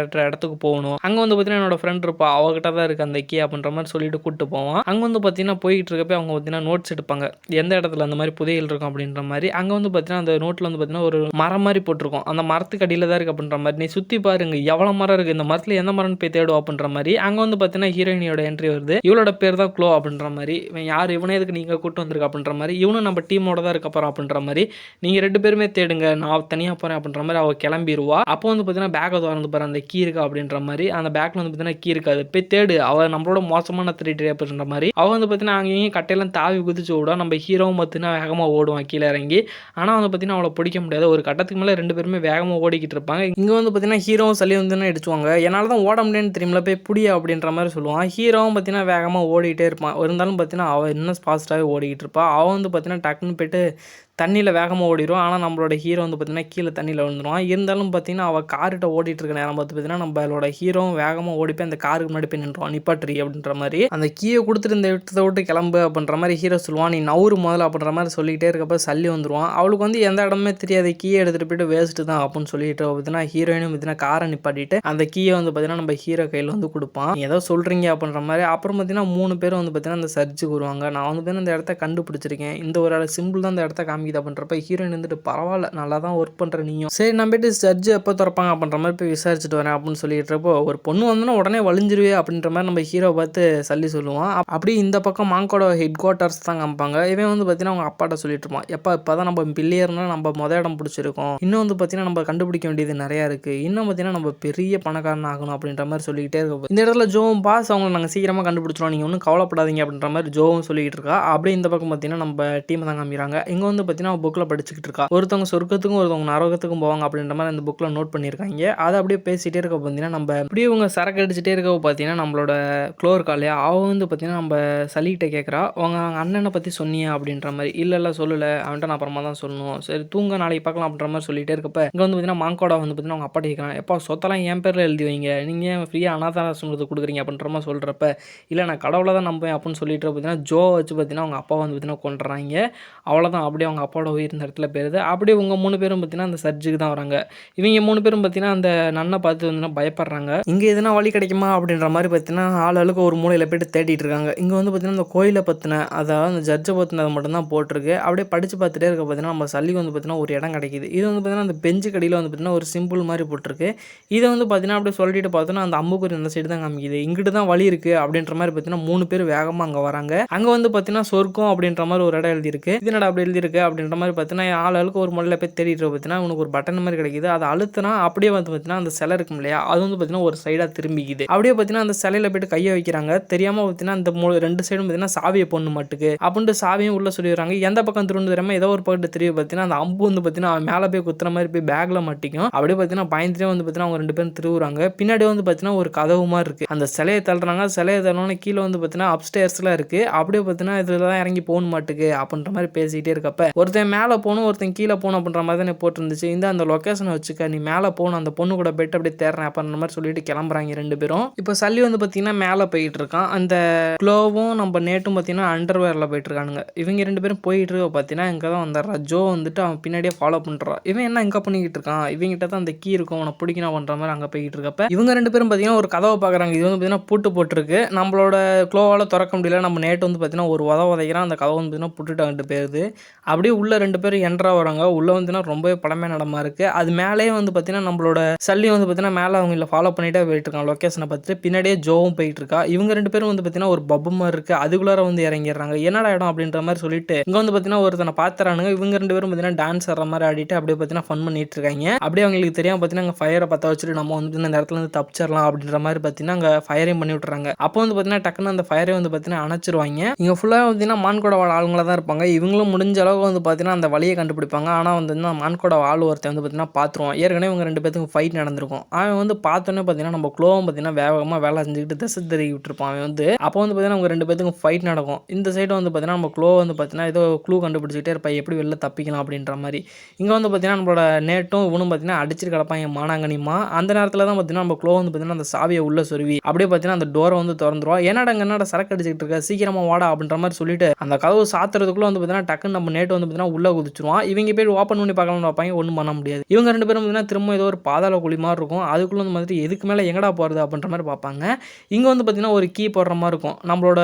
இடத்துக்கு போகணும். அங்கே வந்து பார்த்தீங்கன்னா என்னோட ஃப்ரெண்ட் இருப்பா, அவகிட்ட தான் இருக்குது அந்த கீ அப்படின்ற மாதிரி சொல்லிட்டு கூப்பிட்டு போவான். அங்கே வந்து பார்த்தீங்கன்னா போயிட்டு இருக்கப்போ அவங்க பார்த்தீங்கன்னா நோட்ஸ் எடுப்பாங்க, எந்த இடத்துல அந்த மாதிரி புதையல் இருக்கும் அப்படின்ற மாதிரி. அங்கே வந்து பார்த்தீங்கன்னா அந்த நோட்டில் வந்து பார்த்தீங்கன்னா ஒரு மரம் மாதிரி போட்டிருக்கும். அந்த மரத்துக்கு அடியில் தான் இருக்குது அப்படின்ற மாதிரி. நீ சுற்றி பாருங்க எவ்வளோ மரம் இருக்குது, இந்த மரத்தில் எந்த மரம்னு போய் தேடும் அப்படின்ற மாதிரி. அங்கே வந்து பார்த்தீங்கன்னா ஹீரோயினியோட என்ட்ரி வருது. இவளோட பேர் தான் க்ளோ அப்படின்ற மாதிரி. இவன் யார், இவனே எதுக்கு நீங்கள் கூட்டு வந்திருக்க அப்படின்ற மாதிரி. இவனும் நம்ம டீமோட தான் இருக்க போகிறோம் அப்படின்ற மாதிரி. நீங்கள் 2 பேருமே தேடுங்க, நான் தனியாக போகிறேன் அப்படின்ற மாதிரி அவள் கிளம்பிடுவா. அப்போ வந்து பார்த்தீங்கன்னா பேக்கை திறந்து பாரு, அந்த கீ இருக்கா அப்படின்ற மாதிரி. அந்த பேக்கில் வந்து பார்த்தீங்கன்னா கீ இருக்காது, போய் தேடு, அவள் நம்மளோட மோசமான திருட்டு அப்படின்ற மாதிரி. அவள் வந்து பார்த்தீங்கன்னா அங்கேயும் கட்டையெல்லாம் தாவி குதிச்சு விடும். நம்ம ஹீரோவும் பார்த்தீங்கன்னா வேகமாக ஓடுவான் கீழே இறங்கி. ஆனால் வந்து பார்த்தீங்கன்னா அவளை பிடிக்க முடியாது. ஒரு கட்டத்துக்கு மேலே 2 பேருமே வேகமாக ஓடிக்கிட்டு இருப்பாங்க. இங்கே வந்து பார்த்தீங்கன்னா ஹீரோவும் சல்லி வந்து அடிச்சுவாங்க. என்னால் தான் ஓட முடியும்னு தெரியுமில்ல, போய் புடியா அப்படின்ற மாதிரி சொல்லுவான். ஹீரோவும் பார்த்தீங்கன்னா வேகமாக ஓடிக்கிட்டே இருப்பான். இருந்தாலும் பார்த்தீங்கன்னா அவள் இன்னும் ஃபாஸ்ட்டாகவே ஓடிக்கிட்டு இருப்பாள். அவள் வந்து பார்த்தீங்கன்னா டக்குன்னு போய்ட்டு தண்ணியில் வேகமாக ஓடிடும். ஆனால் நம்மளோட ஹீரோ வந்து பார்த்தீங்கன்னா கீழே தண்ணியில் விழுந்துருவான். இருந்தாலும் பார்த்தீங்கன்னா அவள் கார்கிட்ட ஓடிட்டு இருக்க நேரம் பார்த்து பார்த்தீங்கன்னா நம்மளோட ஹீரோவும் வேகமாக ஓடி போய் அந்த காருக்கு முன்னாடி போய் நின்றுவான், நிப்பாட்ரி அப்படின்ற மாதிரி. அந்த கீயை கொடுத்துட்டு இந்த இடத்த விட்டு கிளம்பு அப்படின்ற மாதிரி ஹீரோ சொல்லுவான். நீ நவுறு முதல்ல அப்படின்ற மாதிரி சொல்லிக்கிட்டே இருக்கப்போ சல்லி வந்துடுவான். அவளுக்கு வந்து எந்த இடமே தெரியாது, கீயை எடுத்துகிட்டு போய்ட்டு வேஸ்ட்டு தான் அப்படின்னு சொல்லிட்டு பார்த்தீங்கன்னா ஹீரோயினும் பார்த்தீங்கன்னா காரை நிப்பாட்டிட்டு அந்த கீயை வந்து பார்த்தீங்கன்னா நம்ம ஹீரோ கையில் வந்து கொடுப்பான். ஏதோ சொல்கிறீங்க அப்படின்ற மாதிரி. அப்புறம் பார்த்தீங்கன்னா 3 பேரும் வந்து பார்த்தீங்கன்னா அந்த சர்ச்சுக்கு வருவாங்க. நான் வந்து பார்த்தீங்கன்னா இந்த இடத்த கண்டுபிடிச்சிருக்கேன், இந்த ஒரு சிம்பிள் தான் இந்த இடத்த காமிக்குது அப்படின்றப்ப ஹீரோயின் வந்துட்டு பரவாயில்ல, நல்லா தான் ஒர்க் பண்ணுற நீயும், சரி நான் போய்ட்டு சர்ஜ் எப்போ திறப்பாங்க அப்படின்ற மாதிரி போய் விசாரிச்சுட்டு வரேன் அப்படின்னு சொல்லிட்டுறப்போ ஒரு பொண்ணு வந்தோன்னா உடனே வலிஞ்சிருவே அப்படின்ற மாதிரி நம்ம ஹீரோ பார்த்து சல்லி சொல்லுவான். அப்படி இந்த பக்கம் மாங்கோட ஹெட் குவார்ட்டர்ஸ் தான் காமிப்பாங்க. இவன் வந்து பார்த்தீங்கன்னா அவங்க அப்பாட்ட சொல்லிட்டு இருப்பான், எப்போ இப்போ தான் நம்ம பில்லியர்னா நம்ம இடம் பிடிச்சிருக்கோம், இன்னும் வந்து பார்த்தீங்கன்னா நம்ம கண்டுபிடிக்க வேண்டியது நிறையா இருக்குது, இன்னும் பார்த்தீங்கன்னா நம்ம பெரிய பணக்காரன் ஆகணும் அப்படின்ற மாதிரி சொல்லிக்கிட்டே இருக்க. இந்த இடத்துல ஜோவும் பாஸ் அவங்களை நாங்கள் சீக்கிரமாக கண்டுபிடிச்சிடும், நீங்கள் ஒன்றும் கவலைப்படாதீங்க அப்படின்ற மாதிரி ஜோவும் சொல்லிக்கிட்டு இருக்கா. அப்படியே இந்த பக்கம் பார்த்தீங்கன்னா நம்ம டீமை தான் காமிக்கிறாங்க. இங்கே வந்து பார்த்தீங்கன்னா புக்கில் படிச்சுக்கிட்டு இருக்கா, ஒருத்தவங்க சொர்க்கத்துக்கும் ஒருத்தவங்க நரகத்துக்கும் போவாங்க அப்படின்ற மாதிரி அந்த புக்கில் நோட் பண்ணியிருக்காங்க. அதை அப்படியே பேசிகிட்டே இருக்க பார்த்தீங்கன்னா நம்ம அப்படியே இவங்க சரக்கு அடிச்சுட்டே இருக்க பார்த்தீங்கன்னா நம்மளோட க்ளோர் காலையா அவள் வந்து பார்த்தீங்கன்னா நம்ம சலிகிட்ட கேட்குறா, அவங்க அண்ணனை பற்றி சொன்னியா அப்படின்ற மாதிரி. இல்லை சொல்லலை, அவன்கிட்ட நான் அப்புறமா தான் சொல்லணும், சரி தூங்க நாளைக்கு பார்க்கலாம் அப்படின்ற மாதிரி சொல்லிகிட்டே இருக்கப்ப இங்கே வந்து பார்த்தீங்கன்னா மாங்கோடா வந்து பார்த்தீங்கன்னா அவங்க அப்பா கேட்குறான், எப்போ சொத்தெல்லாம் என் பேரில் எழுதி வைங்க, நீங்கள் ஃப்ரீயாக அனாதாரசனத்துக்கு கொடுக்குறீங்க அப்படின்ற மாதிரி சொல்கிறப்ப இல்லை நான் கடவுளை தான் நம்புவேன் அப்படின்னு சொல்லிட்டு பார்த்தீங்கன்னா ஜோ வச்சு பார்த்தீங்கன்னா அவங்க அப்பா வந்து பார்த்தீங்கன்னா கொண்டுறாங்க. அவ்வளோதான், அப்படியே அவங்க அப்பாவோட உயிர் இந்த இடத்துல போயிருது. அப்படியே இவங்க 3 பேரும் பார்த்தீங்கன்னா அந்த சர்ச்சுக்கு தான் வராங்க. இவங்க 3 பேரும் பார்த்தீங்கன்னா அந்த நன்னை பார்த்து வந்து பயப்படுறாங்க. இங்கே எதுனா வழி கிடைக்குமா அப்படின்ற மாதிரி பார்த்தீங்கன்னா ஆளுக்கு ஒரு மூலையில் போய்ட்டு தேடிட்டு இருக்காங்க. இங்கே வந்து பார்த்தீங்கன்னா இந்த கோயிலை பற்றின, அதாவது அந்த ஜட்ஜை பற்றினது மட்டும்தான் போட்டிருக்கு. அப்படியே படித்து பார்த்துட்டே இருக்க பார்த்தீங்கன்னா நம்ம சல்லிக்கு வந்து பார்த்தீங்கன்னா ஒரு இடம் கிடைக்கிது. இது வந்து பார்த்தீங்கன்னா அந்த பெஞ்சு கடியில் வந்து பார்த்தீங்கன்னா ஒரு சிம்பிள் மாதிரி போட்டிருக்கு. இதை வந்து பார்த்தீங்கன்னா அப்படியே சொல்லிட்டு பார்த்தோன்னா அந்த அம்புக்குறி இந்த சைடு தான் காமிக்குது, இங்கிட்டு தான் வழி இருக்குது அப்படின்ற மாதிரி பார்த்தீங்கன்னா 3 பேர் வேகமாக அங்கே வராங்க. அங்கே வந்து பார்த்தீங்கன்னா சொர்க்கம் அப்படின்ற மாதிரி ஒரு இடம் எழுதியிருக்கு. இது என்னடா அப்படி எழுதியிருக்கு அப்படின்ற மாதிரி பார்த்தீங்கன்னா ஆளுக்கு ஒரு முறையில் போய் தேடிட்டு பார்த்தீங்கன்னா உனக்கு ஒரு பட்டன் மாதிரி கிடைக்குது. அதை அழுத்தினா அப்படியே வந்து பார்த்தீங்கன்னா அந்த சிலை இருக்கும் இல்லையா, அது வந்து பார்த்தீங்கன்னா ஒரு சைடாக திரும்பிக்குது. அப்படியே பார்த்தீங்கன்னா அந்த சிலையில் போய்ட்டு கையை வைக்கிறாங்க. தெரியாமல் பார்த்தீங்கன்னா அந்த 2 சைடும் பார்த்தீங்கன்னா சாவியை பொண்ணு மாட்டுக்கு அப்படின்ட்டு சாவியும் உள்ள சொல்லிடுறாங்க. எந்த பக்கம் திரும்ப தெரியாமல் ஏதோ ஒரு பக்கத்து திரும்பி பார்த்தீங்கன்னா அந்த அம்பு வந்து பார்த்தீங்கன்னா அவன் மேலே போய் குத்துற மாதிரி போய் பேக்கில் மாட்டிக்கும். அப்படியே பார்த்தீங்கன்னா பயந்துட்டே வந்து பார்த்தீங்கன்னா அவங்க 2 பேரும் திருவுறாங்க. பின்னாடி வந்து பார்த்தீங்கன்னா ஒரு கதவு மாதிரி இருக்குது. அந்த சிலையை தள்ளுறாங்க. சிலையை தள்ளணும்னு கீழே வந்து பார்த்தீங்கன்னா அப்ஸ்டேர்ஸ்லாம் இருக்குது. அப்படியே பார்த்தீங்கன்னா இதில் தான் இறங்கி போகணும் மாட்டுக்கு அப்படின்ற மாதிரி பேசிக்கிட்டே இருக்கப்ப ஒருத்தன் மேலே போகணும் ஒருத்தன் கீழே போகணும் அப்படின்ற மாதிரி தான் போட்டுருந்துச்சு. இந்த அந்த லொக்கேஷனை வச்சுக்க நீ மேலே போகணும் அந்த பொண்ணு கூட போய்ட்டு அப்படியே தேடுறேன் அப்படின்ற மாதிரி சொல்லிட்டு கிளம்புறாங்க 2 பேரும். இப்போ சல்லி வந்து பார்த்தீங்கன்னா மேலே போயிட்டு இருக்கான். அந்த க்ளோவும் நம்ம நேட்டும் பார்த்தீங்கன்னா அண்டர்வேரில் போயிட்டு இருக்கானுங்க. இவங்க 2 பேரும் போயிட்டு இருக்க பார்த்தீங்கன்னா இங்கே தான் வந்துடுறா. ஜோ வந்துட்டு அவன் பின்னாடியே ஃபாலோ பண்ணுறான். இவன் என்ன இங்கே பண்ணிக்கிட்டு இருக்கான், இவங்கிட்ட தான் அந்த கீ இருக்கும் அவனை பிடிக்கணும் பண்ணுற மாதிரி அங்கே போய்கிட்டு இருக்கப்ப இவங்க 2 பேரும் பார்த்தீங்கன்னா ஒரு கதவை பார்க்குறாங்க. இது வந்து பார்த்தீங்கன்னா பூட்டு போட்டிருக்கு. நம்மளோட க்ளோவால் திறக்க முடியல. நம்ம நேட்டு வந்து பார்த்தீங்கன்னா ஒரு உதைக்கிறான். அந்த கதவை வந்து பார்த்தீங்கன்னா புட்டுட்டு வந்துட்டு போயிருது. அப்படியே உள்ள 2 பேரும் என்ட்ரா வராங்க. உள்ள வந்து ரொம்பவே பழமையான இடமா இருக்கு. அது மேலேயே வந்து பார்த்தீங்கன்னா நம்மளோட சல்லி வந்து பார்த்தீங்கன்னா மேலே அவங்கள ஃபாலோ பண்ணிட்டே போயிட்டு இருக்கான். லொக்கேஷனை பார்த்துட்டு பின்னாடியே ஜோவும் போயிட்டு இருக்கா. இவங்க 2 பேரும் வந்து பார்த்தீங்கன்னா ஒரு பப்பு மாதிரி இருக்கு. அதுக்குள்ளார வந்து இறங்கிடுறாங்க. என்னடா இடம் அப்படின்ற மாதிரி சொல்லிட்டு இங்கே வந்து பார்த்தீங்கன்னா ஒருத்தனை பார்த்துறானுங்க. இவங்க 2 பேரும் பார்த்தீங்கன்னா டான்ஸ் ஆடுற மாதிரி ஆடிட்டு அப்படியே பார்த்தீங்கன்னா ஃபன் பண்ணிட்டு இருக்காங்க. அப்படியே அவங்களுக்கு தெரியாம பார்த்தீங்கன்னா அங்கே ஃபயரை பற்ற வச்சுட்டு நம்ம வந்து இந்த இடத்துல இருந்து தப்பிச்சிடலாம் அப்படின்ற மாதிரி பார்த்தீங்கன்னா அங்கே ஃபயரையும் பண்ணி விட்டுறாங்க. அப்போ வந்து பார்த்தீங்கன்னா டக்குன்னு அந்த ஃபயரை வந்து பார்த்தீங்கன்னா அணைச்சிருவாங்க. இங்கே ஃபுல்லாக பார்த்தீங்கன்னா மான்கோட வாழ் ஆளுங்களாக தான் இருப்பாங்க. இவங்களும் முடிஞ்ச அளவுக்கு வந்து பார்த்தீங்கன்னா அந்த வழியை கண்டுபிடிப்பாங்க. ஆனால் வந்து மான்கோட வாழ் ஒருத்தன் வந்து பார்த்தீங்கன்னா பார்த்துருவான். ஏற்கனவே இவங்க 2 பேத்துக்கும் ஃபைட் நடந்திருக்கும். அவன் வந்து பார்த்தோன்னே பார்த்தீங்கன்னா நம்ம க்ளோவும் பார்த்தீங்கன்னா வேகமாக வேலை செஞ்சுக்கிட்டு திசை தெரிய விட்டுருப்பான். அவன் வந்து அப்போ வந்து பார்த்தீங்கன்னா அவங்க 2 பேத்துக்கும் ஃபைட் நடக்கும். இந்த சைடு வந்து பார்த்தீங்கன்னா நம்ம க்ளோ வந்து பார்த்தீங்கன்னா ஏதோ க்ளூ கண்டுபிடிச்சிட்டே இருப்பான் எப்படி வெளில தப்பிக்கலாம் அப்படின்ற மாதிரி. இங்கே வந்து பார்த்தீங்கன்னா நம்மளோட நேட்டும் இவனும் பார்த்தீங்கன்னா அடிச்சுட்டு கிடப்பாங்க மானாங்கனிமா. அந்த நேரத்தில் தான் பார்த்தீங்கன்னா நம்ம க்ளோ வந்து பார்த்தீங்கன்னா அந்த சாவியை உள்ள சொருவி அப்படியே பார்த்தீங்கன்னா அந்த டோரை வந்து திறந்துருவா. என்னடா சரக்கு அடிச்சுட்டு இருக்க சீக்கிரமா வாடா அப்படின்ற மாதிரி சொல்லிட்டு அந்த கதவு சாத்துறதுக்குள்ள வந்து பார்த்தீங்கன்னா டக்குன்னு நம்ம நேட்டு வந்து பார்த்தீங்கன்னா உள்ள குதிச்சிருவான். இவங்க போய் ஓப்பன் பண்ணி பார்க்கலாம்னு பார்ப்பாங்க. ஒன்றும் பண்ண முடியாது. இவங்க 2 பேரும் பார்த்தீங்கன்னா திரும்ப ஏதோ ஒரு பாதாள குழி மாதிரி இருக்கும். அதுக்குள்ள வந்து மாதிரி எதுக்கு மேலே எங்கடா போகிறது அப்படின்ற மாதிரி பார்ப்பாங்க. இங்கே வந்து பார்த்தீங்கன்னா ஒரு கீ போடுற மாதிரி இருக்கும். நம்மளோட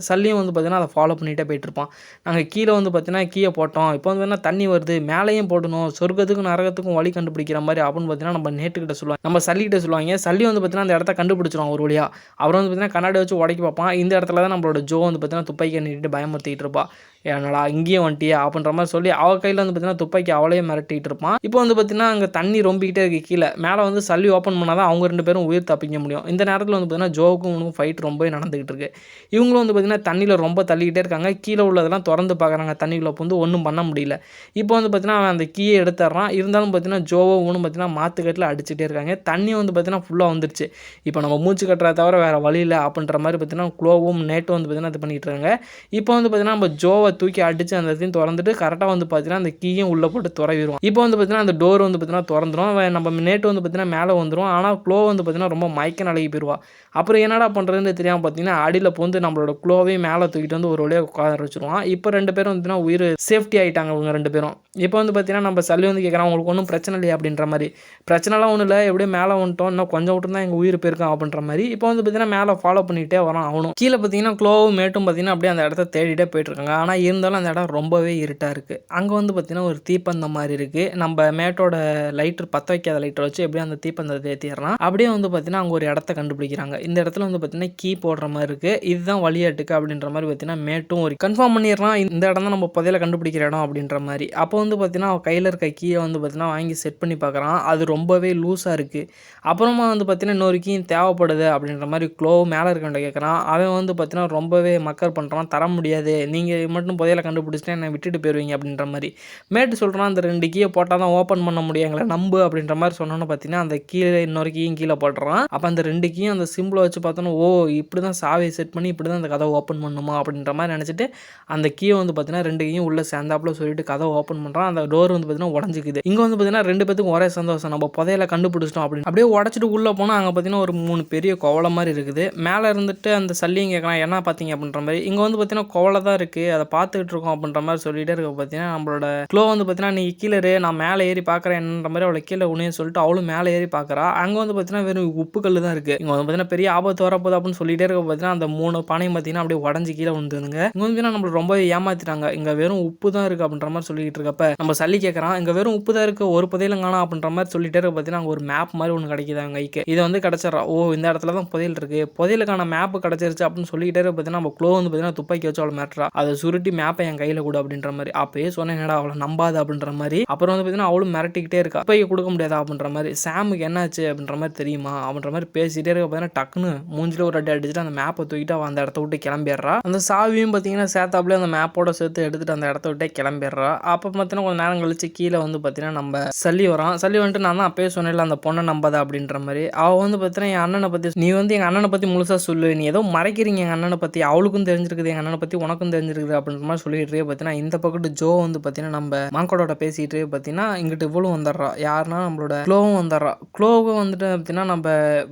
சல்லியும் வந்து பார்த்தீங்கன்னா அதை ஃபாலோ பண்ணிகிட்டே போயிட்டு இருப்பான். நாங்கள் கீழே வந்து பார்த்தீங்கன்னா கீயை போட்டோம். இப்போ வந்து பார்த்தீங்கன்னா தண்ணி வருது மேலேயும் போடணும் சொர்க்கத்துக்கும் நரகத்துக்கும் வழி கண்டுபிடிக்கிற மாதிரி அப்படின்னு பார்த்தீங்கன்னா நம்ம நேட்டுக்கிட்ட சொல்லுவாங்க. நம்ம சல்லிக்கிட்ட சொல்லுவாங்க. சல்லி வந்து பார்த்தீங்கன்னா அந்த இடத்த கண்டுபிடிச்சிருவான் ஒரு வழியாக. அவர் வந்து பார்த்தீங்கன்னா கண்ணாடி வச்சு உடைக்கி பார்ப்பான். இந்த இடத்துல தான் நம்மளோட ஜோ வந்து பார்த்தீங்கன்னா துப்பாக்கி நீட்டிட்டு பயமுறுத்திட்டு இருப்பா. என்னடா இங்கேயும் வந்துட்டியா அப்படின்ற மாதிரி சொல்லி அவள் கையில் வந்து பார்த்தீங்கன்னா துப்பாக்கி அவளையே மிரட்டிட்டு இருப்பான். இப்போ வந்து பார்த்தீங்கன்னா அங்கே தண்ணி ரொம்பிக்கிட்டே இருக்குது கீழே. மேலே வந்து சல்லி ஓப்பன் பண்ணால் தான் அவங்க 2 பேரும் உயிர் தப்பிக்க முடியும். இந்த நேரத்தில் வந்து பார்த்தீங்கன்னா ஜோவுக்கும் உனக்கும் ஃபைட் ரொம்பவே நடந்துகிட்டு இருக்கு. இவங்களும் வந்து பார்த்தீங்கன்னா தண்ணியில் ரொம்ப தள்ளிக்கிட்டே இருக்காங்க. கீழே உள்ளதெல்லாம் திறந்து பார்க்குறாங்க. தண்ணிக்குள்ளே வந்து ஒன்றும் பண்ண முடியல. இப்போ வந்து பார்த்தீங்கன்னா அவன் அந்த கீயை எடுத்துடுறான். இருந்தாலும் பார்த்தீங்கன்னா ஜோவோ ஒன்றும் பார்த்தீங்கன்னா மாற்றுக்கட்டில் அடிச்சுட்டே இருக்காங்க. தண்ணி வந்து பார்த்தீங்கன்னா ஃபுல்லாக வந்துருச்சு. இப்போ நம்ம மூச்சு கட்டுறத தவிர வேறு வழி இல்லை அப்படின்ற மாதிரி பார்த்தீங்கன்னா க்ளோவும் நேட்டும் வந்து பார்த்தீங்கன்னா இது பண்ணிகிட்டு இருக்காங்க. இப்போ வந்து பார்த்தீங்கன்னா நம்ம ஜோவை தூக்கி அடித்து அந்த இடத்தையும் திறந்துட்டு கரெக்டாக வந்து பார்த்தீங்கன்னா அந்த கீயும் உள்ளே போட்டு துறவிடுவோம். இப்போ வந்து பார்த்தீங்கன்னா அந்த டோர் வந்து பார்த்தீங்கன்னா திறந்துடும். நம்ம நேட்டு வந்து பார்த்தீங்கன்னா மேலே வந்துடும். ஆனால் க்ளோ வந்து பார்த்தீங்கன்னா ரொம்ப மயக்க நிலைக்கு போயிடுவா. அப்புறம் என்னடா பண்ணுறதுன்னு தெரியாமல் பார்த்தீங்கன்னா அடியில் போந்து நம்மளோட க்ளோவையும் மேலே தூக்கிட்டு வந்து ஒரு வழியாக உட்கார வச்சுருவான். இப்போ 2 பேரும் வந்து உயிர் சேஃப்டி ஆகிட்டாங்க இவங்க 2 பேரும். இப்போ வந்து பார்த்தீங்கன்னா நம்ம சல்லி வந்து கேட்குறான் உங்களுக்கு ஒன்றும் பிரச்சனை இல்லையா அப்படின்ற மாதிரி. பிரச்சனைலாம் ஒன்றும் இல்லை எப்படியும் மேலே வந்துட்டோம் இன்னும் கொஞ்சம் விட்டு தான் எங்கள் உயிர் போயிருக்கோம் அப்படின்ற மாதிரி. இப்போ வந்து பார்த்தீங்கன்னா மேலே ஃபாலோ பண்ணிகிட்டே வரான் அவனும். கீழே பார்த்தீங்கன்னா க்ளோவும் மேட்டும் பார்த்தீங்கன்னா அப்படியே அந்த இடத்த தேடிட்டே போயிட்டு இருக்காங்க. ஆனால் இருந்தாலும் அந்த இடம் ரொம்பவே இருட்டாக இருக்குது. அங்கே வந்து பார்த்தீங்கன்னா ஒரு தீப்பந்தம் மாதிரி இருக்குது. நம்ம மேட்டோட லைட்டர் பற்ற வைக்காத லைட்டர் வச்சு எப்படியும் அந்த தீப்பந்தத்தை ஏற்றிடுறான். அப்படியே வந்து பார்த்தீங்கன்னா அங்கே ஒரு இடத்த கண்டுபிடிக்கிறாங்க. இந்த இடத்துல வந்து பார்த்தீங்கன்னா கீ போடுற மாதிரி இருக்குது. இதுதான் வழியாட்டுக்கு அப்படின்ற மாதிரி பார்த்தீங்கன்னா மேட்டும் ஒரு கன்ஃபார்ம் பண்ணிடுறான். இந்த இடம் தான் நம்ம புதையில கண்டுபிடிக்கிற இடம் அப்படின்ற மாதிரி. அப்போ வந்து பார்த்தீங்கன்னா அவன் கையில் இருக்க கீயை வந்து பார்த்தீங்கன்னா வாங்கி செட் பண்ணி பார்க்குறான். அது ரொம்பவே லூஸாக இருக்குது. அப்புறமா வந்து பார்த்தீங்கன்னா இன்னொரு கீ தேவைப்படுது அப்படின்ற மாதிரி க்ளோ மேலே இருக்கவன்ட்ட கேட்குறான். அவன் வந்து பார்த்தீங்கன்னா ரொம்பவே மக்கர் பண்ணுறான். தர முடியாது நீங்கள் மட்டும் புதையில கண்டுபிடிச்சிட்டு என்னை விட்டுட்டு போயிடுவீங்க அப்படின்ற மாதிரி. மேட்டு சொல்கிறான் அந்த 2 கீயை போட்டால் தான் ஓப்பன் பண்ண முடியும் எங்களை நம்பு அப்படின்ற மாதிரி சொன்னோன்னு பார்த்தீங்கன்னா அந்த கீழே இன்னொரு கீயும் கீழே போட்டுறான். அப்போ அந்த 2 கீயும் அந்த சிம்பிளை வச்சு பார்த்தோன்னா ஓ இப்படி தான் சாவியை செட் பண்ணி இப்படி தான் அந்த கதை ஓப்பன் பண்ணுமா அப்படின்ற மாதிரி நினச்சிட்டு அந்த கீயை வந்து பார்த்தீங்கன்னா 2 கீயும் உள்ளே சேர்ந்தாப்புல சொல்லிட்டு கதை ஓப்பன் பண்ணுறான். அந்த டோர் வந்து பார்த்தீங்கன்னா உடஞ்சிக்குது. இங்கே வந்து பார்த்தீங்கன்னா 2 பேத்துக்கும் ஒரே சந்தோஷம் நம்ம புதையில கண்டுபிடிச்சிட்டோம் அப்படின்னு. அப்படியே உடச்சிட்டு உள்ளே போனால் அங்கே பார்த்தீங்கன்னா ஒரு 3 பெரிய கோவலை மாதிரி இருக்குது. மேலே இருந்துட்டு அந்த சல்லியும் கேட்கலாம் என்ன பார்த்தீங்க அப்படின்ற மாதிரி. இங்கே வந்து பார்த்தீங்கன்னா கோவலை தான் இருக்குது அதை பார்த்துக்கிட்டு இருக்கோம் அப்படின்ற மாதிரி சொல்லிகிட்டே இருக்க பார்த்தீங்கன்னா நம்மளோட க்ளோ வந்து பார்த்தீங்கன்னா நீ கீழே நான் மேலே ஏறி பார்க்குறேன் என்னன்ற மாதிரி அவளை கீழே உனையும் சொல்லிட்டு அவளும் மேலே ஏறி பார்க்குறா. அங்கே வந்து பார்த்தீங்கன்னா வெறும் உப்பு கல் தான் இருக்குது. இங்கே வந்து பார்த்தீங்கன்னா பெரிய ஆபத்து வரப்போகுது அப்படின்னு சொல்லிகிட்டே இருக்க பார்த்தீங்கன்னா அந்த 3 பானையும் பார்த்தீங்கன்னா அப்படியே உடஞ்சி கீழே வந்துருங்க. இங்கே வந்து நம்மளை ரொம்ப ஏமாத்திட்டாங்க. இங்கே வெறும் உப்பு தான் இருக்குது அப்படின்ற மாதிரி சொல்லிக்கிட்டு இருக்கப்ப நம்ம சல்லி கேட்குறான் இங்கே வெறும் உப்பு தான் இருக்குது ஒரு புதையிலும் காணோம் அப்படின்ற மாதிரி சொல்லிட்டே இருக்க பார்த்தீங்கன்னா அங்கே ஒரு மேப் மாதிரி ஒன்று கிடைக்குது அவங்க கைக்கு. இதை வந்து கிடச்சிட்றா ஓ இந்த இடத்துல தான் புதையல் இருக்குது புதையலுக்கான மேப்பு கிடச்சிருச்சு அப்படின்னு சொல்லிக்கிட்டே இருக்க பார்த்தீங்கன்னா நம்ம க்ளோ வந்து பார்த்தீங்கன்னா துப்பாக்கி வச்சு அவளை மேட்ரா அதை சுருட்டி மேப்பை என் கையில் கூட அப்படின்ற மாதிரி. அப்பயே சொன்னேன் என்னடா அவளை நம்பாது அப்படின்ற மாதிரி. அப்புறம் வந்து பார்த்தீங்கன்னா அவளும் மிரட்டிக்கிட்டே இருக்கா துப்பாக்கி கொடுக்க முடியாதா அப்படின்ற மாதிரி. சாமுக்கு என்னாச்சு அப்படின்ற மாதிரி தெரியுமா அப்படின்ற மாதிரி பேசிகிட்டே இருக்க பார்த்தீங்கன்னா டக்குன்னு மூஞ்சில் ஒரு அடி அடிச்சுட்டு அந்த மேப்பை தூக்கிட்டு அவன் அந்த இடத்த விட்டு கிளம்பிடுறா. அந்த சாவியும் பார்த்தீங்கன்னா சேர்த்தாப்புல அந்த மேப்போட சேர்த்து எடுத்துட்டு அந்த இடத்த விட்டே கிளம்பிடுறா. அப்போ பார்த்தீங்கன்னா கொஞ்சம் நேரம் கழிச்சு கீழே வந்து பார்த்தீங்கன்னா நம்ம சல்லி வரான். சல்லி வந்துட்டு நான் தான் அப்பயே சொன்னேன்ல அந்த பொண்ணை நம்பாத அப்படின்ற மாதிரி. அவள் வந்து பார்த்தீங்கன்னா என் அண்ணனை பற்றி நீ வந்து எங்கள் அண்ணனை பற்றி முழுசாக சொல்லு நீ ஏதோ மறைக்கிறீங்க எங்கள் அண்ணனை பற்றி அவளுக்கும் தெரிஞ்சிருக்குது எங்கள் அண்ணனை பற்றி உனக்கும் தெரிஞ்சிருக்குது அப்படின்ற மாதிரி சொல்லிட்டு பார்த்தீங்கன்னா இந்த பக்கத்து வந்து ஜோ வந்து பார்த்தீங்கன்னா நம்ம மாங்கோட பேசிட்டு பார்த்தீங்கன்னா இங்கிட்டு இவ்வளவு வந்துடுறா. யாருன்னா நம்மளோட க்ளோவும் வந்துடுறா. க்ளோவும் வந்துட்டு பார்த்தீங்கன்னா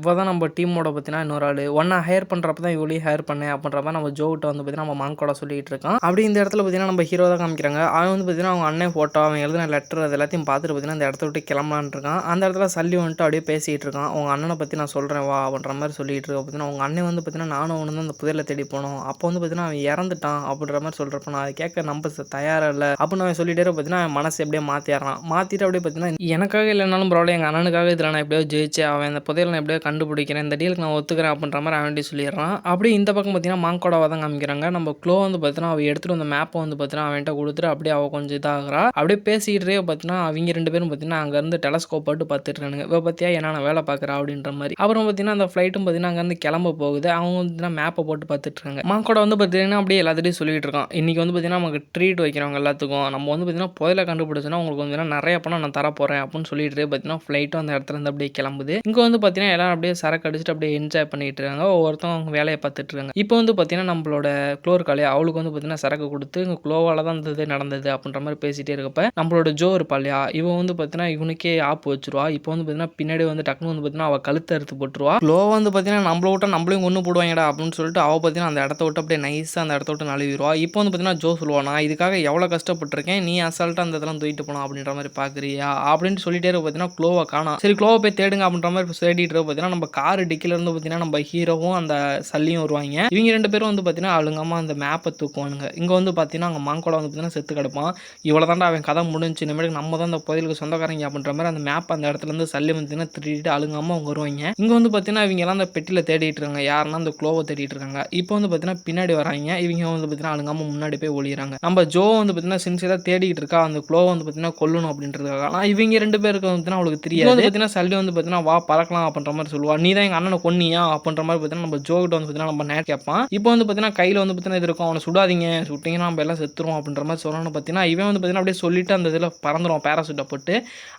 இவதான் நம்ம டீமோட பார்த்தீங்கன்னா இன்னொரு ஆள் ஒன்னா ஹையர் பண்ணுறப்ப தான் இவ்வளோ ஹையர் பண்ணேன் அப்படின்ற மாதிரி நம்ம ஜோகிட்ட வந்து பார்த்தீங்கன்னா நம்ம மாங்கோட சொல்லிட்டு இருக்கான். அப்படி இந்த இடத்துல பார்த்தீங்கன்னா நம்ம ஹீரோ தான் காமிக்கிறாங்க. அவன் வந்து பார்த்தீங்கன்னா அவங்க அண்ணன் ஃபோட்டோ அவன் எழுதின லெட்டர் அது எல்லாத்தையும் பார்த்துட்டு பார்த்தீங்கன்னா இந்த இடத்த விட்டு கிளம்பலான் இருக்கான். அந்த இடத்துல சல்லி வந்துட்டு அப்படியே பேசிகிட்டு இருக்கான். அவங்க அண்ணனை பற்றி நான் சொல்கிறேன் வா அப்படின்ற மாதிரி சொல்லிட்டு இருக்க பார்த்தீங்கன்னா அவங்க அண்ணன் வந்து பார்த்தீங்கன்னா நானும் அவனு தான் அந்த புதையலை தேடி போனோம். அப்போ வந்து பார்த்தீங்கன்னா அவன் இறந்துட்டான் அப்படின்ற மாதிரி சொல்கிறப்ப நான் அதை கேட்க நம்ப தயாராக இல்லை அப்படின்னு அவன் சொல்லிட்டே பார்த்தீங்கன்னா அவன் மனசை எப்படியே மாற்றிடுறான். மாற்றிட்டு அப்படியே பார்த்தீங்கன்னா எனக்காக இல்லைனாலும் பரவாயில்ல எங்கள் அண்ணனுக்காக இதில் நான் எப்படியோ ஜெயிச்சு அவன் அந்த புதையலை நான் எப்படியோ கண்டுபிடிக்கிறேன் இந்த டீலுக்கு நான் ஒத்துக்கிறேன் அப்படின்ற மாதிரி அவன் சொல்லிடுறான். அப்படி இந்த பக்கம் பார்த்தீங்கன்னா மாங்கோடாவை தான் காமிக்கிறாங்க. நம்ம க்ளோ வந்து பார்த்தீங்கன்னா அவள் எடுத்துகிட்டு வந்த மேப்பை வந்து பார்த்தீங்கன்னா அவன்கிட்ட கொடுத்துட்டு அப்படியே அவள் கொஞ்சம் இதாகிறா. அப்படியே பேசிக்கிட்டே பார்த்தீங்கன்னா அவங்க 2 பேரும் பார்த்தீங்கன்னா அங்கேருந்து டெலஸ்கோப் போட்டு பார்த்துட்டு இருக்கானுங்க. இப்போ பார்த்தியா என்னென்ன வேலை பார்க்குறா அப்படின்ற மாதிரி. அப்புறம் பார்த்தீங்கன்னா அந்த ஃப்ளைட்டும் பார்த்தீங்கன்னா அங்கேருந்து கிளம்ப போகுது. அவங்க வந்து மேப்பை போட்டு பார்த்துட்டு இருக்காங்க. மாங்கோட வந்து பார்த்தீங்கன்னா அப்படியே எல்லாத்தையும் சொல்லிட்டு இருக்கான். இன்றைக்கி வந்து பார்த்தீங்கன்னா நமக்கு ட்ரீட் வைக்கிறவங்க எல்லாத்துக்கும் நம்ம வந்து பார்த்தீங்கன்னா புதையலை கண்டுபிடிச்சோன்னா உங்களுக்கு வந்து நிறைய பணம் நான் தர போகிறேன் அப்படின்னு சொல்லிட்டு பார்த்தீங்கன்னா ஃப்ளைட்டும் அந்த இடத்துல இருந்து அப்படியே கிளம்புது. இங்கே வந்து பார்த்தீங்கன்னா எல்லாரும் அப்படியே சரக்கு அடிச்சுட்டு அப்படியே என்ஜாய் பண்ணிட்டு இருக்காங்க. ஒவ்வொருத்தவங்க அவங்க வேலையை பார்த்துட்டு இருக்காங்க. இப்போ வந்து பார்த்தீங்கன்னா நம்மளோட க்ளோ இருக்காளே அவளுக்கு வந்து பார்த்தீங்கன்னா சரக்கு கொடுத்து இங்கே க்ளோவால் தான் இந்த இது நடந்தது அப்படின்ற மாதிரி பேசிகிட்டே இருக்கப்ப நம்மளோட ஜோ இருப்பா இல்லையா இவன் வந்து பார்த்தீங்கன்னா இவனுக்கே ஆப்பு வச்சிருவா. இப்போ வந்து பார்த்தீங்கன்னா பின்னாடி வந்து டக்குனு வந்து பார்த்தீங்கன்னா அவள் கழுத்தை அறுத்து போட்டுருவா. க்ளோ வந்து பார்த்தீங்கன்னா நம்மள விட்டா நம்மளையும் கொண்டு போடுவாங்கடா அப்படின்னு சொல்லிட்டு அவள் பார்த்தீங்கன்னா அந்த இடத்த விட்டு அப்படியே நைஸாக அந்த இடத்த விட்டு நழுவிடுவா. இப்போ வந்து பார்த்தீங்கன்னா ஜோ சொல்லுவா நான் இதுக்காக எவ்வளோ கஷ்டப்பட்டிருக்கேன் நீ அசால்ட்டாக அந்த இதெல்லாம் தூக்கிட்டு போனோம் அப்படின்ற மாதிரி பார்க்குறியா அப்படின்னு சொல்லிட்டே இருக்க பார்த்தீங்கன்னா க்ளோவை காணோம். சரி க்ளோவை போய் தேடுங்க அப்படின்ற மாதிரி தேடிட்டு இருக்க பார்த்தீங்கன்னா நம்ம கார் டிக்கில இருந்து பார்த்தீங்கன்னா நம்ம ஹீரோவும் அந்த சல்லியும் வருவாங்க. இவங்க 2 பேரும் வந்து பார்த்தீங்கன்னா அழுங்காம அந்த மேப்பை தூக்குவானுங்க. இங்கே வந்து பார்த்தீங்கன்னா அங்கே மாங்கோட வந்து பார்த்தீங்கன்னா செத்து கிடப்பான். இவ்வளோ தாண்டா அவன் கதை முடிஞ்சு இனிமேல் நம்ம தான் அந்த புதையலுக்கு சொந்தக்காரங்க அப்படின்ற மாதிரி அந்த மேப் அந்த இடத்துல இருந்து சல்லி வந்து திருடிட்டு அழுங்காமல் அவங்க வருவாங்க. இங்கே வந்து பார்த்தீங்கன்னா இவங்க எல்லாம் அந்த பெட்டியில் தேடிட்டு இருக்காங்க. யாருன்னா அந்த க்ளோவை தேடிட்டு இருக்காங்க. இப்போ வந்து பார்த்தீங்கன்னா பின்னாடி வராங்க. இவங்க வந்து பார்த்தீங்கன்னா அழுங்காமல் முன்னாடி போய் ஒளிகிறாங்க. நம்ம ஜோ வந்து பார்த்தீங்கன்னா சின்சியராக தேடிட்டு இருக்கா அந்த க்ளோவை வந்து பார்த்தீங்கன்னா கொல்லணும் அப்படின்றதுக்காக. ஆனால் இவங்க 2 பேருக்கு வந்து அவளுக்கு தெரியாது. வந்து பார்த்தீங்கன்னா சல்லி வந்து பார்த்தீங்கன்னா வா பறக்கலாம் அப்படின்ற மாதிரி சொல்லுவா. நீ தான் எங்கள் அண்ணனை கொன்னியா அப்படின்ற மாதிரி பார்த்தீங்கன்னா நம்ம ஜோ கிட்ட வந்து பார்த்தீங்கன்னா நம்ம நேட் கேட்பான். இப்போ வந்து பார்த்தீங்கன்னா கையில் வந்து பார்த்தீங்கன்னா இது இருக்கும் அவனை சுடாதீங்க சுட்டிங்கன்னா நம்ம எல்லாம் செத்துருவோம் அப்படின்ற மாதிரி சொல்லணும்னு பார்த்தீங்கன்னா இவன் வந்து பார்த்தீங்கன்னா அப்படியே சொல்லிட்டு அந்த இதில் பறந்துடும் பேராசூட்டை போட்டு.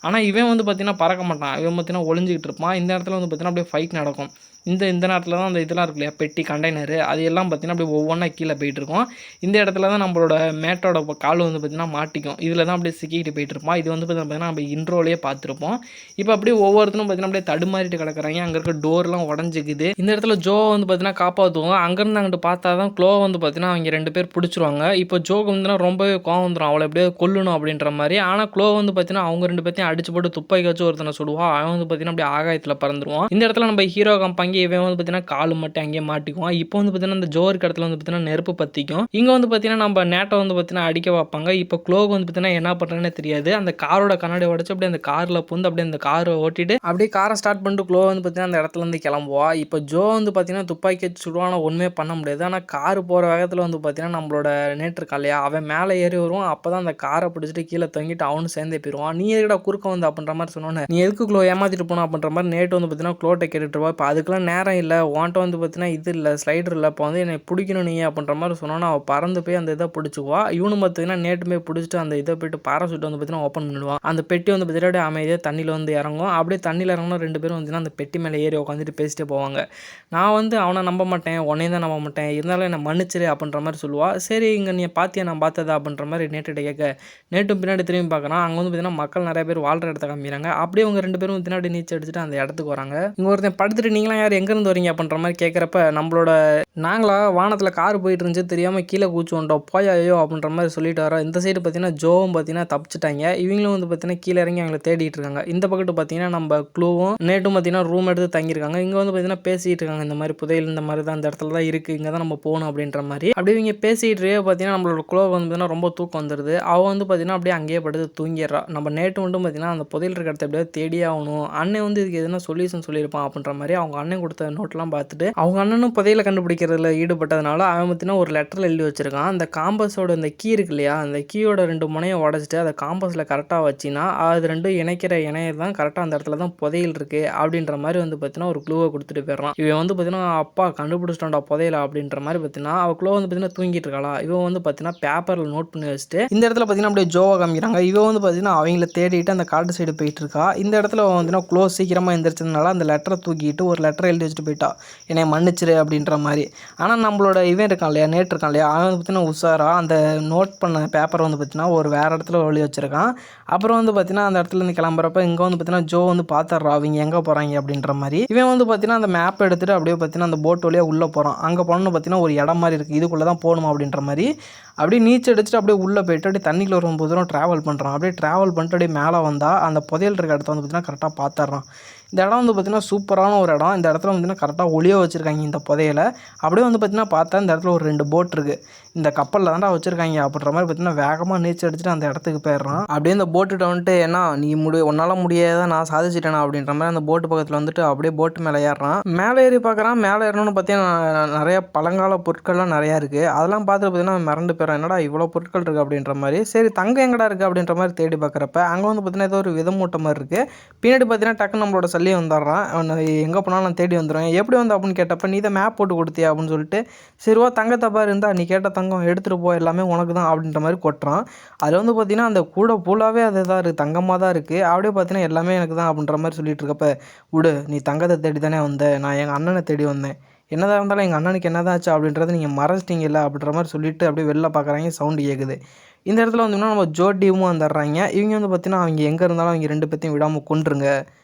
ஆனால் இவன் வந்து பார்த்தீங்கன்னா பறக்க மாட்டான். இவன் பார்த்தீங்கன்னா ஒளிஞ்சிக்கிட்டு இருப்பான். இந்த இடத்துல வந்து பார்த்தீங்கன்னா அப்படியே ஃபைட் நடக்கும். இந்த நேரத்தில் தான் அந்த இதெல்லாம் இருக்கு இல்லையா பெட்டி கண்டெய்னரு அது எல்லாம் பார்த்தீங்கன்னா அப்படியே ஒவ்வொன்றா கீழே போயிட்டு இருக்கும். இந்த இடத்துல தான் நம்மளோட மேட்டோட கால் வந்து பார்த்தீங்கன்னா மாட்டிக்கும். இதில் தான் அப்படியே சிக்கிட்டு போயிட்டு இருப்பான். இது வந்து பார்த்தீங்கன்னா நம்ம இன்ட்ரோலேயே பார்த்துருப்போம். இப்போ அப்படியே ஒவ்வொருத்தரும் பார்த்தீங்கன்னா அப்படியே தடுமாறிட்டு கிடக்குறாங்க. அங்கே இருக்க டோர்லாம் உடஞ்சிக்குது. இந்த இடத்துல ஜோ வந்து பார்த்தீங்கன்னா காப்பாற்றுவோம். அங்கேருந்து அங்கிட்டு பார்த்தா தான் க்ளோ வந்து பார்த்தீங்கன்னா அவங்க 2 பேர் பிடிச்சிருவாங்க. இப்போ ஜோக்கு வந்து ரொம்பவே கோவம் வந்துடும் அவளை எப்படியோ கொல்லணும் அப்படின்ற மாதிரி. ஆனால் க்ளோ வந்து பார்த்தீங்கன்னா அவங்க 2 பேர்த்தையும் அடிச்சு போட்டு துப்பாக்கி வச்சு ஒருத்தனை சுடுவான். அவன் வந்து பார்த்தீங்கன்னா அப்படியே ஆகாயத்தில் பறந்துருவான். இந்த இடத்துல நம்ம ஹீரோ கம்பாங்க இவன் வந்து பார்த்தீங்கன்னா காலு மட்டும் அங்கேயே மாட்டிக்குவான். இப்போ வந்து பார்த்தீங்கன்னா இந்த ஜோருக்கு இடத்துல வந்து பார்த்தீங்கன்னா நெருப்பு பற்றிக்கும். இங்கே வந்து பார்த்தீங்கன்னா நம்ம நேட்டை வந்து பார்த்தீங்கன்னா அடிக்க வைப்பாங்க. இப்போ க்ளோக்கு வந்து பார்த்தீங்கன்னா என்ன பண்ணுறேன்னு தெரியாது. அந்த காரோட கண்ணாடி உடச்சு அப்படியே அந்த காரில் புந்து அப்படியே அந்த காரை ஓட்டிட்டு அப்படியே காரை ஸ்டார்ட் பண்ணிட்டு க்ளோ வந்து பார்த்தீங்கன்னா அந்த இடத்துல இருந்து கிளம்புவா. இப்போ ஜோ வந்து பார்த்தீங்கன்னா துப்பாக்கி வச்சு சுடுவான ஒன்றுமே பண்ண முடியாது. ஆனால் கார் போகிற வேகத்தில் வந்து பார்த்தீங்கன்னா நம்மளோட நேட் இருக்கா இல்லையா அவன் மேலே ஏறி வருவான். அப்போ தான் அந்த காரை பிடிச்சிட்டு கீழே தொங்கிட்டு அவனு சேர்ந்தே போயிடுவான். நீ எதுக்கடா குறுக்க வந்து அப்படின்ற மாதிரி சொன்னோன்னே நீ எதுக்கு க்ளோ ஏமாத்திட்டு போனோம் அப்படின்ற மாதிரி நேட் வந்து பார்த்தீங்கன்னா க்ளோட்டை கேட்டுட்டு இருப்பா. இப்போ அதுக்கெல்லாம் நேரம் இல்லை உன்ட்ட வந்து பார்த்தீங்கன்னா இது இல்லை ஸ்லைடர் இல்லை இப்போ வந்து என்னை பிடிக்கணும் நீ அப்படின்ற மாதிரி சொன்னோன்னா அவள் பறந்து போய் அந்த இதை பிடிச்சிக்குவா. இவனு பார்த்தீங்கன்னா நேட்டுமே பிடிச்சிட்டு அந்த இதை போய்ட்டு பாராசூட் வந்து பார்த்தீங்கன்னா ஓப்பன் பண்ணிடுவான். அந்த பெட்டி வந்து பார்த்தீங்கன்னா அமைதியாக தண்ணியில் வந்து இறங்கும். அப்படியே தண்ணியில் இறங்கணும் 2 பேரும் வந்து அந்த பெட்டி மேலே ஏறி உட்காந்துட்டு பேசிட்டே போவாங்க. நான் வந்து அவனை நம்ப மாட்டேன் உன்னையும் தான் நம்ப மாட்டேன் இருந்தாலும் என்னை மன்னிச்சிரு அப்படின்ற மாதிரி சொல்லுவா. சரி இங்கே நீ பார்த்தியா நான் பார்த்ததா அப்படின்ற மாதிரி நேட்டுகிட்ட கேட்க நேட்டும் பின்னாடி திரும்பி பார்க்குறான். அங்கே வந்து பார்த்தீங்கன்னா மக்கள் நிறைய பேர் வாழ்கிற இடத்த காமிக்கிறாங்க. அப்படியே அவங்க 2 பேரும் பின்னாடி நீச்சல் அடிச்சுட்டு அந்த இடத்துக்கு வராங்க. இங்கே ஒருத்தன் படுத்துட்டு நீங்களாம் யார் எங்கேருந்து வரீங்க அப்படின்ற மாதிரி கேட்குறப்ப நம்மளோட நாங்களா வானத்தில் கார் போயிட்டு இருந்துச்சு தெரியாமல் கீழே கூச்சு வந்தோம் போயா ஐயோ அப்படின்ற மாதிரி சொல்லிட்டு வரோம். இந்த சைடு பார்த்தீங்கன்னா ஜோவும் பார்த்தீங்கன்னா தப்பிச்சிட்டாங்க. இவங்களும் வந்து பார்த்தீங்கன்னா கீழே இறங்கி அவங்களை தேடிட்டு இருக்காங்க. இந்த பக்கத்து பார்த்தீங்கன்னா நம்ம க்ளூவும் நேட்டும் பார்த்தீங்கன்னா ரூம் எடுத்து தங்கியிருக்காங்க. இங்கே வந்து பார்த்தீங்கன்னா பேசிகிட்டு இருக்காங்க. இந்த மாதிரி புதையல் இந்த மாதிரி தான் அந்த இடத்துல தான் இருக்குது இங்கே தான் நம்ம போகணும் அப்படின்ற மாதிரி. அப்படியே இவங்க பேசிகிட்டு பார்த்தீங்கன்னா நம்மளோட க்ளோ வந்து பார்த்தீங்கன்னா ரொம்ப தூக்கம் வந்துடுது. அவள் வந்து பார்த்தீங்கன்னா அப்படியே அங்கேயே படுத்து தூங்கிடுறா. நம்ம நேட்டு மட்டும் பார்த்தீங்கன்னா அந்த புதையல் இருக்க இடத்த எப்படியாவது தேடியே ஆகணும். அண்ணன் வந்து இதுக்கு எதுனா சொல்யூஷன் சொல்லியிருப்பான் அப்படின்ற மாதிரி அவங்க அண்ணன் கொடுத்த நோட்லாம் பார்த்துட்டு அவங்க அண்ணனும் புதையலை கண்டுபிடிக்கிறதுல ஈடுபட்டதுனால அவன் பார்த்தீங்கன்னா ஒரு லெட்டரில் எழுதி வச்சிருக்கான். அந்த காம்பஸோட இந்த கீ இருக்கு இல்லையா அந்த கீயோட 2 முனையை உடச்சிட்டு அதை காம்பஸில் கரெக்டாக வச்சின்னா அது 2 இணைக்கிற இணையர் தான் கரெக்டாக அந்த இடத்துல தான் புதையல் இருக்குது அப்படின்ற மாதிரி வந்து பார்த்தீங்கன்னா ஒரு க்ளூவை கொடுத்துட்டு போயிடறான். இவன் வந்து பார்த்தீங்கன்னா அப்பா கண்டுபிடிச்சிட்டான்டா புதையல அப்படின்ற மாதிரி பார்த்தீங்கன்னா அவள் க்ளோ வந்து பார்த்தீங்கன்னா தூங்கிட்டு இருக்காளா. இவன் வந்து பார்த்தீங்கன்னா பேப்பரில் நோட் பண்ணி வச்சுட்டு இந்த இடத்துல பார்த்தீங்கன்னா அப்படியே ஜோவை காமிக்கிறாங்க. இவன் வந்து பார்த்தீங்கன்னா அவங்கள தேடிட்டு அந்த காட்டு சைடு போயிட்டு இருக்கா. இந்த இடத்துல பார்த்தீங்கன்னா க்ளோ சீக்கிரமாக எந்திரிச்சதுனால அந்த லெட்டரை தூக்கிட்டு ஒரு லெட்டரை லெட்டர் எழுதி வச்சுட்டு போயிட்டா, என்னை மன்னிச்சிரு அப்படின்ற மாதிரி. ஆனால் நம்மளோட இவன் இருக்கான் இல்லையா, நேட் இருக்கான் இல்லையா, அவன் வந்து பார்த்தீங்கன்னா உஷாரா அந்த நோட் பண்ண பேப்பரை வந்து பார்த்தீங்கன்னா ஒரு வேறு இடத்துல ஒளி வச்சுருக்கான். அப்புறம் வந்து பார்த்தீங்கன்னா அந்த இடத்துலேருந்து கிளம்புறப்ப இங்கே வந்து பார்த்தீங்கன்னா ஜோ வந்து பார்த்துட்றா அவங்க எங்கே போகிறாங்க அப்படின்ற மாதிரி. இவன் வந்து பார்த்தீங்கன்னா அந்த மேப் எடுத்துகிட்டு அப்படியே பார்த்தீங்கன்னா அந்த போட் வழியாக உள்ளே போகிறான். அங்கே போனோன்னு பார்த்தீங்கன்னா ஒரு இடம் மாதிரி இருக்குது, இதுக்குள்ளே தான் போகணுமா அப்படின்ற மாதிரி. அப்படியே நீச்சல் அடிச்சுட்டு அப்படியே உள்ளே போயிட்டு அப்படியே தண்ணிக்குள்ள ரொம்ப தூரம் ட்ராவல் பண்ணுறான். அப்படியே ட்ராவல் பண்ணிட்டு அப்படியே மேலே வந்தால் அந்த புதையல் இருக்க இடத்த வந்து பார்த்தீங்கன்னா கரெக்டாக பார்த்துட்றான். இந்த இடம் வந்து பார்த்திங்கன்னா சூப்பரான ஒரு இடம். இந்த இடத்துல வந்து பார்த்திங்கன்னா கரெக்டாக ஒளிய வச்சுருக்காங்க இந்த புதையலை. அப்படியே வந்து பார்த்திங்கன்னா பார்த்தா இந்த இடத்துல ஒரு 2 போட் இருக்குது. இந்த கப்பலில் தான்டா வச்சுருக்காங்க அப்படின்ற மாதிரி பார்த்திங்கன்னா வேகமாக நீச்சல் அடிச்சுட்டு அந்த இடத்துக்கு போயிடுறான். அப்படியே இந்த போட்டுகிட்ட வந்துட்டு ஏன்னா நீ உன்னால் முடியாத நான் சாதிச்சிட்டேனா அப்படின்ற மாதிரி அந்த போட்டு பக்கத்தில் வந்துட்டு அப்படியே போட்டு மேலே ஏறுறான். மேலே ஏறி பார்க்குறான். மேலே ஏறணும்னு பார்த்தீங்கன்னா நிறைய பழங்கால பொருட்கள்லாம் நிறையா இருக்குது. அதெல்லாம் பார்த்துட்டு பார்த்தீங்கன்னா மிரண்டு போயிடறான், என்னடா இவ்வளோ பொருட்கள் இருக்குது அப்படின்ற மாதிரி. சரி தங்கம் எங்கடா இருக்குது அப்படின்ற மாதிரி தேடி பார்க்குறப்ப அங்கே வந்து பார்த்திங்கன்னா ஏதோ ஒரு விதமூட்ட மாதிரி இருக்குது. பின்னாடி பார்த்தீங்கன்னா டக்குன்னு நம்மளோட சல்லியை வந்துடுறான். எங்கே போனாலும் நான் தேடி வந்துடுவேன். எப்படி வந்து அப்படின்னு கேட்டப்ப நீ தான் மேப் போட்டு கொடுத்தியா அப்படின்னு சொல்லிட்டு, சரிவா தங்கத்தை பாரு இருந்தா நீ கேட்ட தங்கம் எடுத்துகிட்டு போ எல்லாமே உனக்கு தான் அப்படின்ற மாதிரி கொட்டுறான். அதில் வந்து பார்த்தீங்கன்னா அந்த கூட ஃபுல்லாகவே அது தான் இருக்குது, தங்கமாக தான் இருக்குது. அப்படியே பார்த்தீங்கன்னா எல்லாமே எனக்கு தான் அப்படின்ற மாதிரி சொல்லிட்டு இருக்கப்ப, விடு நீ தங்கத்தை தேடி தானே வந்த, நான் எங்கள் அண்ணனை தேடி வந்தேன், என்னதான் இருந்தாலும் எங்கள் அண்ணனுக்கு என்னதான் ஆச்சு அப்படின்றத நீங்கள் மறைச்சிட்டிங்கல்ல அப்படின்ற மாதிரி சொல்லிட்டு அப்படியே வெளில பார்க்குறாங்க. சவுண்டு கேட்குது. இந்த இடத்துல வந்தோம்னா நம்ம ஜோடியும் வந்துடுறாங்க. இவங்க வந்து பார்த்தீங்கன்னா அவங்க எங்கே இருந்தாலும் அவங்க 2 பேர்த்தையும் விடாமல் கொன்றுங்க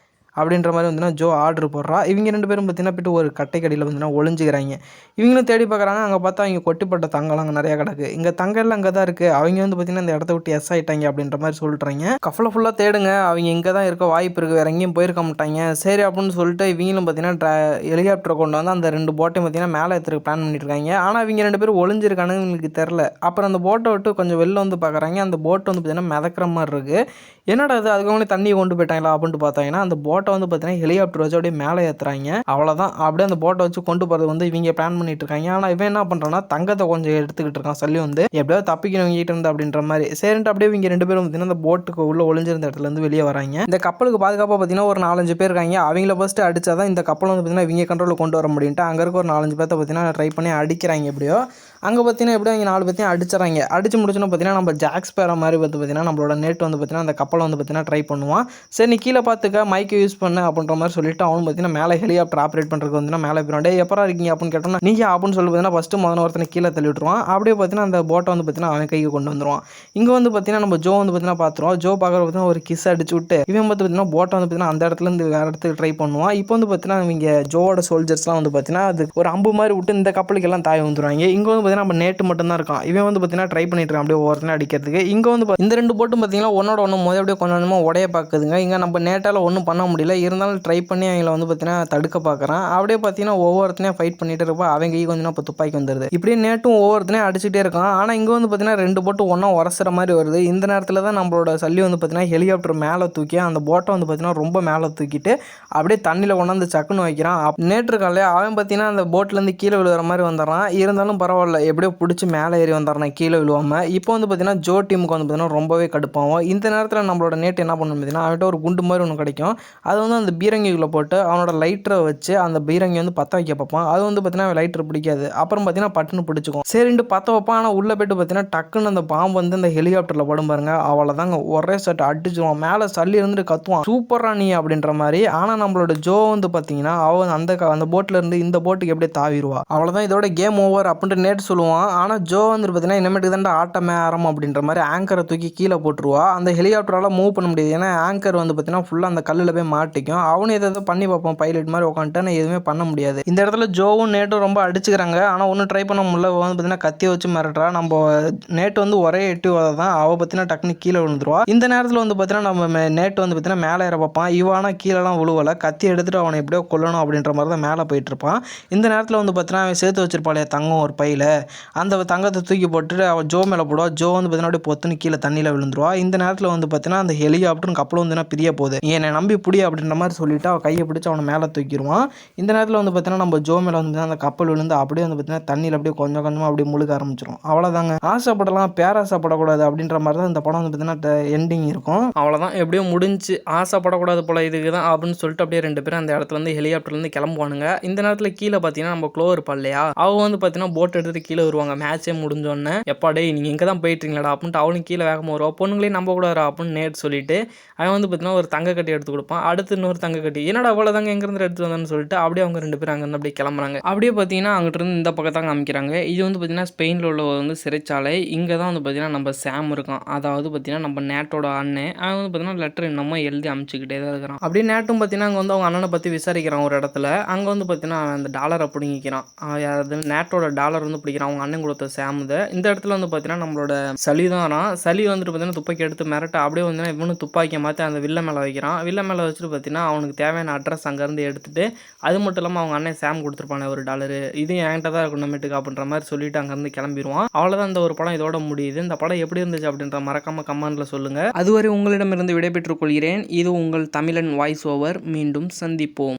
அப்படின்ற மாதிரி வந்துன்னா ஜோ ஆர்டர் போடுறா. இவங்க 2 பேரும் பார்த்தீங்கன்னா போய்ட்டு ஒரு கட்டைக்கடியில் பார்த்தீங்கன்னா ஒளிஞ்சுக்கிறாங்க. இவங்களும் தேடி பார்க்குறாங்க. அங்கே பார்த்தா அவங்க கொட்டிப்பட்ட தங்கம்லாம் அங்கே நிறையா கிடக்கு. இங்கே தங்கம் எல்லாம் அங்கே தான் இருக்குது. அவங்க வந்து பார்த்தீங்கன்னா இந்த இடத்த விட்டு எஸ் ஆகிட்டாங்க அப்படின்ற மாதிரி சொல்கிறாங்க. கப்பலை ஃபுல்லாக தேடுங்க, அவங்க இங்கே தான் இருக்க வாய்ப்பு இருக்குது, வேறு எங்கேயும் போயிருக்க மாட்டாங்க. சரி அப்படின்னு சொல்லிட்டு இவங்களும் பார்த்தீங்கன்னா ஹெலிகாப்டரை கொண்டு வந்து அந்த 2 போட்டையும் பார்த்தீங்கன்னா மேலே எடுத்துருக்கு பிளான் பண்ணிட்டு இருக்காங்க. ஆனால் இவங்க 2 பேரும் ஒளிஞ்சிருக்கானுங்க உங்களுக்கு தெரில. அப்புறம் அந்த போட்டை விட்டு கொஞ்சம் வெளில வந்து பார்க்குறாங்க. அந்த போட்டு வந்து பார்த்தீங்கன்னா மிதக்கிற மாதிரி இருக்குது. என்னடா அது அதுக்கு முன்னாடி தண்ணியை கொண்டு போயிட்டாங்களா அப்படின்ட்டு பார்த்தாங்கன்னா அந்த போட்டை வந்து பார்த்தீங்கன்னா ஹெலிகாப்டர் வச்சு அப்படியே மேலே ஏற்றுறாங்க. அவ்வளோதான். அப்படியே அந்த போட்டை வச்சு கொண்டு போகிறது வந்து இவங்க பிளான் பண்ணிட்டு இருக்காங்க. ஆனால் இவன் என்ன பண்ணுறான்னா தங்கத்தை கொஞ்சம் எடுத்துக்கிட்டு இருக்கான். சொல்லி வந்து எப்படியாவது தப்பிக்கணும் இவங்கிட்ட இருந்து அப்படின்ற மாதிரி. சரின்ட்டு அப்படியே இவங்க 2 பேரும் பார்த்தீங்கன்னா அந்த போட்டுக்கு உள்ள ஒளிஞ்சிருந்த இடத்துல இருந்து வெளியே வராங்க. இந்த கப்பலுக்கு பாதுகாப்பாக பார்த்தீங்கன்னா ஒரு 4-5 பேர் இருக்காங்க. அவங்கள ஃபஸ்ட்டு அடிச்சா தான் இந்த கப்பலை வந்து பார்த்தீங்கன்னா இவங்க கண்ட்ரோலில் கொண்டு வர முடியும்ட்டு அங்கே இருக்க ஒரு 4-5 பேர்த்த பார்த்தீங்கன்னா ட்ரை பண்ணி அடிக்கிறாங்க. எப்படியோ அங்கே பார்த்தீங்கன்னா எப்படியும் அவங்க 4 பேர்த்தையும் அடிச்சிடறாங்க. அடிச்சு முடிச்சோன்னு பார்த்தீங்கன்னா நம்ம ஜாக்ஸ் பேர மாதிரி பார்த்தீங்கன்னா நம்மளோட நேட் வந்து பார்த்தீங்கன்னா அந்த கப்பலை வந்து பார்த்தீங்கன்னா ட்ரை பண்ணுவான். சரி நீ கீழே பார்த்துக்க மைக்கை யூஸ் பண்ணு அப்படின்ற மாதிரி சொல்லிட்டு அவனு பார்த்தீங்கன்னா மேலே ஹெலிகாப்டர் ஆப்ரேட் பண்ணுறதுக்கு வந்து மேலே போயிடும். எப்பரா இருக்கீங்க அப்படின்னு கேட்டோம்னா நீங்கள் அப்படின்னு சொல்லி பார்த்தீங்கன்னா ஃபஸ்ட்டு ஒருத்தனை கீழே தள்ளி விட்டுருவான். அப்படியே பார்த்தீங்கன்னா அந்த போட்டை வந்து பார்த்தீங்கன்னா அவன் கைக்கு கொண்டு வந்துடுவான். இங்கே வந்து பார்த்தீங்கன்னா நம்ம ஜோ வந்து பார்த்தீங்கன்னா பார்த்துருவோம். ஜோ பார்க்குற பார்த்தீங்கன்னா ஒரு கிஸ் அடிச்சு விட்டு இவன் வந்து பார்த்தீங்கன்னா போட்டை வந்து பார்த்தீங்கன்னா அந்த இடத்துல இருந்து வேறு இடத்துக்கு ட்ரை பண்ணுவான். இப்போ வந்து பார்த்தீங்கன்னா இவங்க ஜோவோட சோல்ஜர்ஸ்லாம் வந்து பார்த்தீங்கன்னா அது ஒரு அம்பு மாதிரி விட்டு இந்த கப்பலுக்கு எல்லாம் தாய் வந்துடுவாங்க. இங்கே வந்து பார்த்தீங்கன்னா நம்ம நேட்டு மட்டும் தான் இருக்கான். இவன் வந்து பார்த்தீங்கன்னா ட்ரை பண்ணிட்டு இருக்கான் அப்படியே ஒவ்வொருத்தனை அடிக்கிறதுக்கு. இங்கே வந்து இந்த 2 போட்டும் பார்த்தீங்கன்னா ஒன்னோட ஒன்று மோதி அப்படியே கொஞ்சம் கொஞ்சமாக உடைய பார்க்குதுங்க. இங்கே நம்ம நேட்டால் ஒன்றும் பண்ண முடியல, இருந்தாலும் ட்ரை பண்ணி அவங்கள வந்து பார்த்தீங்கன்னா தடுக்க பார்க்குறான். அப்படியே பார்த்தீங்கன்னா ஒவ்வொருத்தனையும் ஃபைட் பண்ணிட்டு இருப்பா. அவங்க கை கொஞ்சம் இப்போ துப்பாக்கி வந்துடுது. இப்படியே நேட்டும் ஒவ்வொருத்தனையும் அடிச்சுட்டே இருக்கான். ஆனால் இங்கே வந்து பார்த்தீங்கன்னா 2 போட்டும் ஒன்றா உரசுற மாதிரி வருது. இந்த நேரத்தில் தான் நம்மளோட சல்லி வந்து பார்த்தீங்கன்னா ஹெலிகாப்டர் மேலே தூக்கி அந்த போட்டை வந்து பார்த்தீங்கன்னா ரொம்ப மேலே தூக்கிட்டு அப்படியே தண்ணியில் கொண்டாந்து சக்குன்னு வைக்கிறான். நேற்று காலையில் அவன் பார்த்தீங்கன்னா அந்த போட்லேருந்து கீழே விழுகிற மாதிரி வந்துடுறான். இருந்தாலும் பரவாயில்ல, எப்படியோ பிடிச்சி மேலே ஏறி வந்துடுறான் கீழே விழுவாமல். இப்போ வந்து பார்த்தீங்கன்னா ஜோ டீமுக்கு வந்து பார்த்தீங்கன்னா ரொம்பவே கடுப்பாகும். இந்த நேரத்தில் நம்மளோட நேட் என்ன பண்ணணும் பார்த்தீங்கன்னா அவன்கிட்ட ஒரு குண்டு மாதிரி ஒன்று கிடைக்கும். அது வந்து அந்த பீரங்கிக்குள்ளே போட்டு அவனோட லைட்டரை வச்சு அந்த பீரங்கி வந்து பற்ற வைக்க பார்ப்பான். அது வந்து பார்த்தீங்கன்னா அவன் லைட்டர் பிடிக்காது. அப்புறம் பார்த்தீங்கன்னா பட்டுன்னு பிடிச்சிக்கும். சரின்ட்டு பற்ற வைப்பான். ஆனால் உள்ளே போய்ட்டு பார்த்தீங்கன்னா டக்குன்னு அந்த பாம்பு வந்து அந்த ஹெலிகாப்டரில் படும் பாருங்க, அவ்வளோதாங்க ஒரே சட்டை அடிச்சிடுவான். மேலே சல்லி இருந்துட்டு கத்துவான், சூப்பரா நீ அப்படின்ற மாதிரி. ஆனால் நம்மளோட ஜோ வந்து பார்த்தீங்கன்னா அவன் அந்த போட்டில் இருந்து இந்த போட்டுக்கு எப்படியே தாவிடுவா. அவ்வளோதான், இதோட கேம் ஓவர் அப்படின்ட்டு நேட் சொல்லுவான். ஆனால் ஜோ வந்து பார்த்தீங்கன்னா இனிமேட்டுக்கு தான் ஆட்டமே ஆரம்பம் அப்படின்ற மாதிரி ஆங்கரை தூக்கி கீழே போட்டுருவா. அந்த ஹெலிகாப்டரால் மூவ் பண்ண முடியாது. ஏன்னா ஆங்கர் வந்து பார்த்தீங்கன்னா ஃபுல்லாக அந்த கல்லில் போய் மாட்டிக்கும். அவனு எதாவது பண்ணி பார்ப்பான், பைலட் மாதிரி உட்காந்துட்டு எதுவுமே பண்ண முடியாது. இந்த இடத்துல ஜோவும் நேட்டும் ரொம்ப அடிச்சுக்கிறாங்க. ஆனால் ஒன்றும் ட்ரை பண்ண முடியல. வந்து பார்த்தீங்கன்னா கத்தியை வச்சு மிரட்டுறா. நம்ம நேட் வந்து ஒரே எட்டி தான் அவள் பார்த்தீங்கன்னா டக்குனு கீழே விழுந்துருவா. இந்த நேரத்தில் வந்து பார்த்தீங்கன்னா நம்ம நேட் வந்து பார்த்தீங்கன்னா மேலே ஏற பார்ப்பான். இவானா கீழெல்லாம் விழுவலை, கத்தி எடுத்துட்டு அவனை எப்படியோ கொல்லணும் அப்படின்ற மாதிரி தான் மேலே போயிட்டு இருப்பான். இந்த நேரத்தில் வந்து பார்த்தீங்கன்னா அவன் சேர்த்து வச்சிருப்பாளே தங்கம் ஒரு பையில, அந்த தங்கத்தை தூக்கி போட்டுட்டு அவள் ஜோ மேலே போடுவா. ஜோ வந்து பார்த்தீங்கன்னா அப்படியே பொத்துன்னு கீழே தண்ணியில் விழுந்துருவா. இந்த நேரத்தில் வந்து பார்த்தீங்கன்னா அந்த ஹெலிகாப்டரும் கப்பலும் வந்து பிரிய போகுது. என்னை நம்பி புடி அப்படின்ற மாதிரி சொல்லிட்டு அவள் கையை பிடிச்சி அவனை மேலே தூக்கிடுவான். இந்த நேரத்தில் வந்து பார்த்தீங்கன்னா நம்ம ஜோ மேலே வந்து அந்த கப்பல் விழுந்து அப்படியே வந்து பார்த்தீங்கன்னா தண்ணியில் அப்படியே கொஞ்சம் கொஞ்சமாக அப்படியே முழுக ஆரம்பிச்சிடும். அவ்வளோதாங்க, ஆசைப்படலாம் பேராசைப்படக்கூடாது அப்படின்ற மாதிரி தான் இந்த படம் வந்து பார்த்தீங்கன்னா எண்டிங் இருக்கும். அவ்வளோதான், எப்படியோ முடிஞ்சு. ஆசைப்படக்கூடாது போல இதுக்கு தான் அப்படின்னு சொல்லிட்டு அப்படியே 2 பேரும் அந்த இடத்துல வந்து ஹெலிகாப்டர்லேருந்து கிளம்புவானுங்க. இந்த நேரத்தில் கீழே பார்த்தீங்கன்னா நம்ம க்ளோ இருப்பா இல்லையா, அவள் வந்து பார்த்தீங்கன்னா போட் எடுத்துட்டு கீழே வருவாங்க. மேட்ச்சே முடிஞ்சோடனே, எப்பா டேய் நீங்கள் இங்கே தான் போயிட்டுருங்களா அப்படின்ட்டு அவளும் கீழே வேகமாக வருவா. பொண்ணுங்களையும் நம்ப கூடாதா அப்படின்னு நேட் சொல்லிட்டு அவன் வந்து பார்த்தீங்கன்னா ஒரு தங்க கட்டி எடுத்து கொடுப்பான். அடுத்து இன்னொரு தங்க கட்டி, என்னடா அவ்வளோ தாங்க எங்கேருந்து எடுத்து வந்தேன்னு சொல்லிட்டு அப்படியே அவங்க 2 பேரும் அங்கேருந்து அப்படியே கிளம்புறாங்க. அப்படியே பார்த்தீங்கன்னா அங்கிட்டிருந்து இந்த பக்கம் தான் காமிக்கிறாங்க. இது வந்து பார்த்தீங்கன்னா ஸ்பெயினில் உள்ள வந்து சிறைச்சாலை. இங்கே தான் வந்து பார்த்தீங்கன்னா நம்ம சாம் இருக்கான். அதாவது பார்த்தீங்கன்னா நம்ம நேட்டோட அண்ணன். அவன் வந்து பார்த்தீங்கன்னா லெட்டர் இன்னமும் எழுதி அமுச்சுக்கிட்டே தான் இருக்கிறான். அப்படியே நேட்டும் பார்த்தீங்கன்னா அங்கே வந்து அவங்க அண்ணனை பற்றி விசாரிக்கிறான் ஒரு இடத்துல. அங்கே வந்து பார்த்தீங்கன்னா அந்த டாலரை பிடிங்கிக்கிறான். அது நேட்டோட டாலர் வந்து பிடிக்கிறான். அவங்க அண்ணன் கொடுத்த சாமுதை. இந்த இடத்துல வந்து பார்த்தீங்கன்னா நம்மளோட சளி தான் சளி வந்துட்டு பார்த்தீங்கன்னா துப்பாக்கி எடுத்து மிரட்ட அப்படியே வந்து இவனு துப்பாக்கியை மாற்றி அந்த வில்ல மேலே வைக்கிறான். வில்ல மேலே வச்சுட்டு பார்த்தீங்கன்னா அவனுக்கு தேவையான அட்ரஸ் அங்கேருந்து எடுத்துட்டு, அது மட்டும் இல்லாமல் அவங்க அண்ணன் சாம் கொடுத்துருப்பானே ஒரு டாலரு, இது என்கிட்ட தான் இருக்கணும் நம்மட்டுக்கு அப்படின்ற மாதிரி சொல்லிட்டு அங்கேருந்து கிளம்பிடுவான். அவ்வளோதான் இந்த ஒரு படம் இதோட முடியுது. இந்த படம் எப்படி இருந்துச்சு அப்படின்ற மறக்காம கமெண்ட்ல சொல்லுங்க. அதுவரை உங்களிடமிருந்து விடைபெற்றுக் கொள்கிறேன். இது உங்கள் தமிழன் வாய்ஸ் ஓவர். மீண்டும் சந்திப்போம்.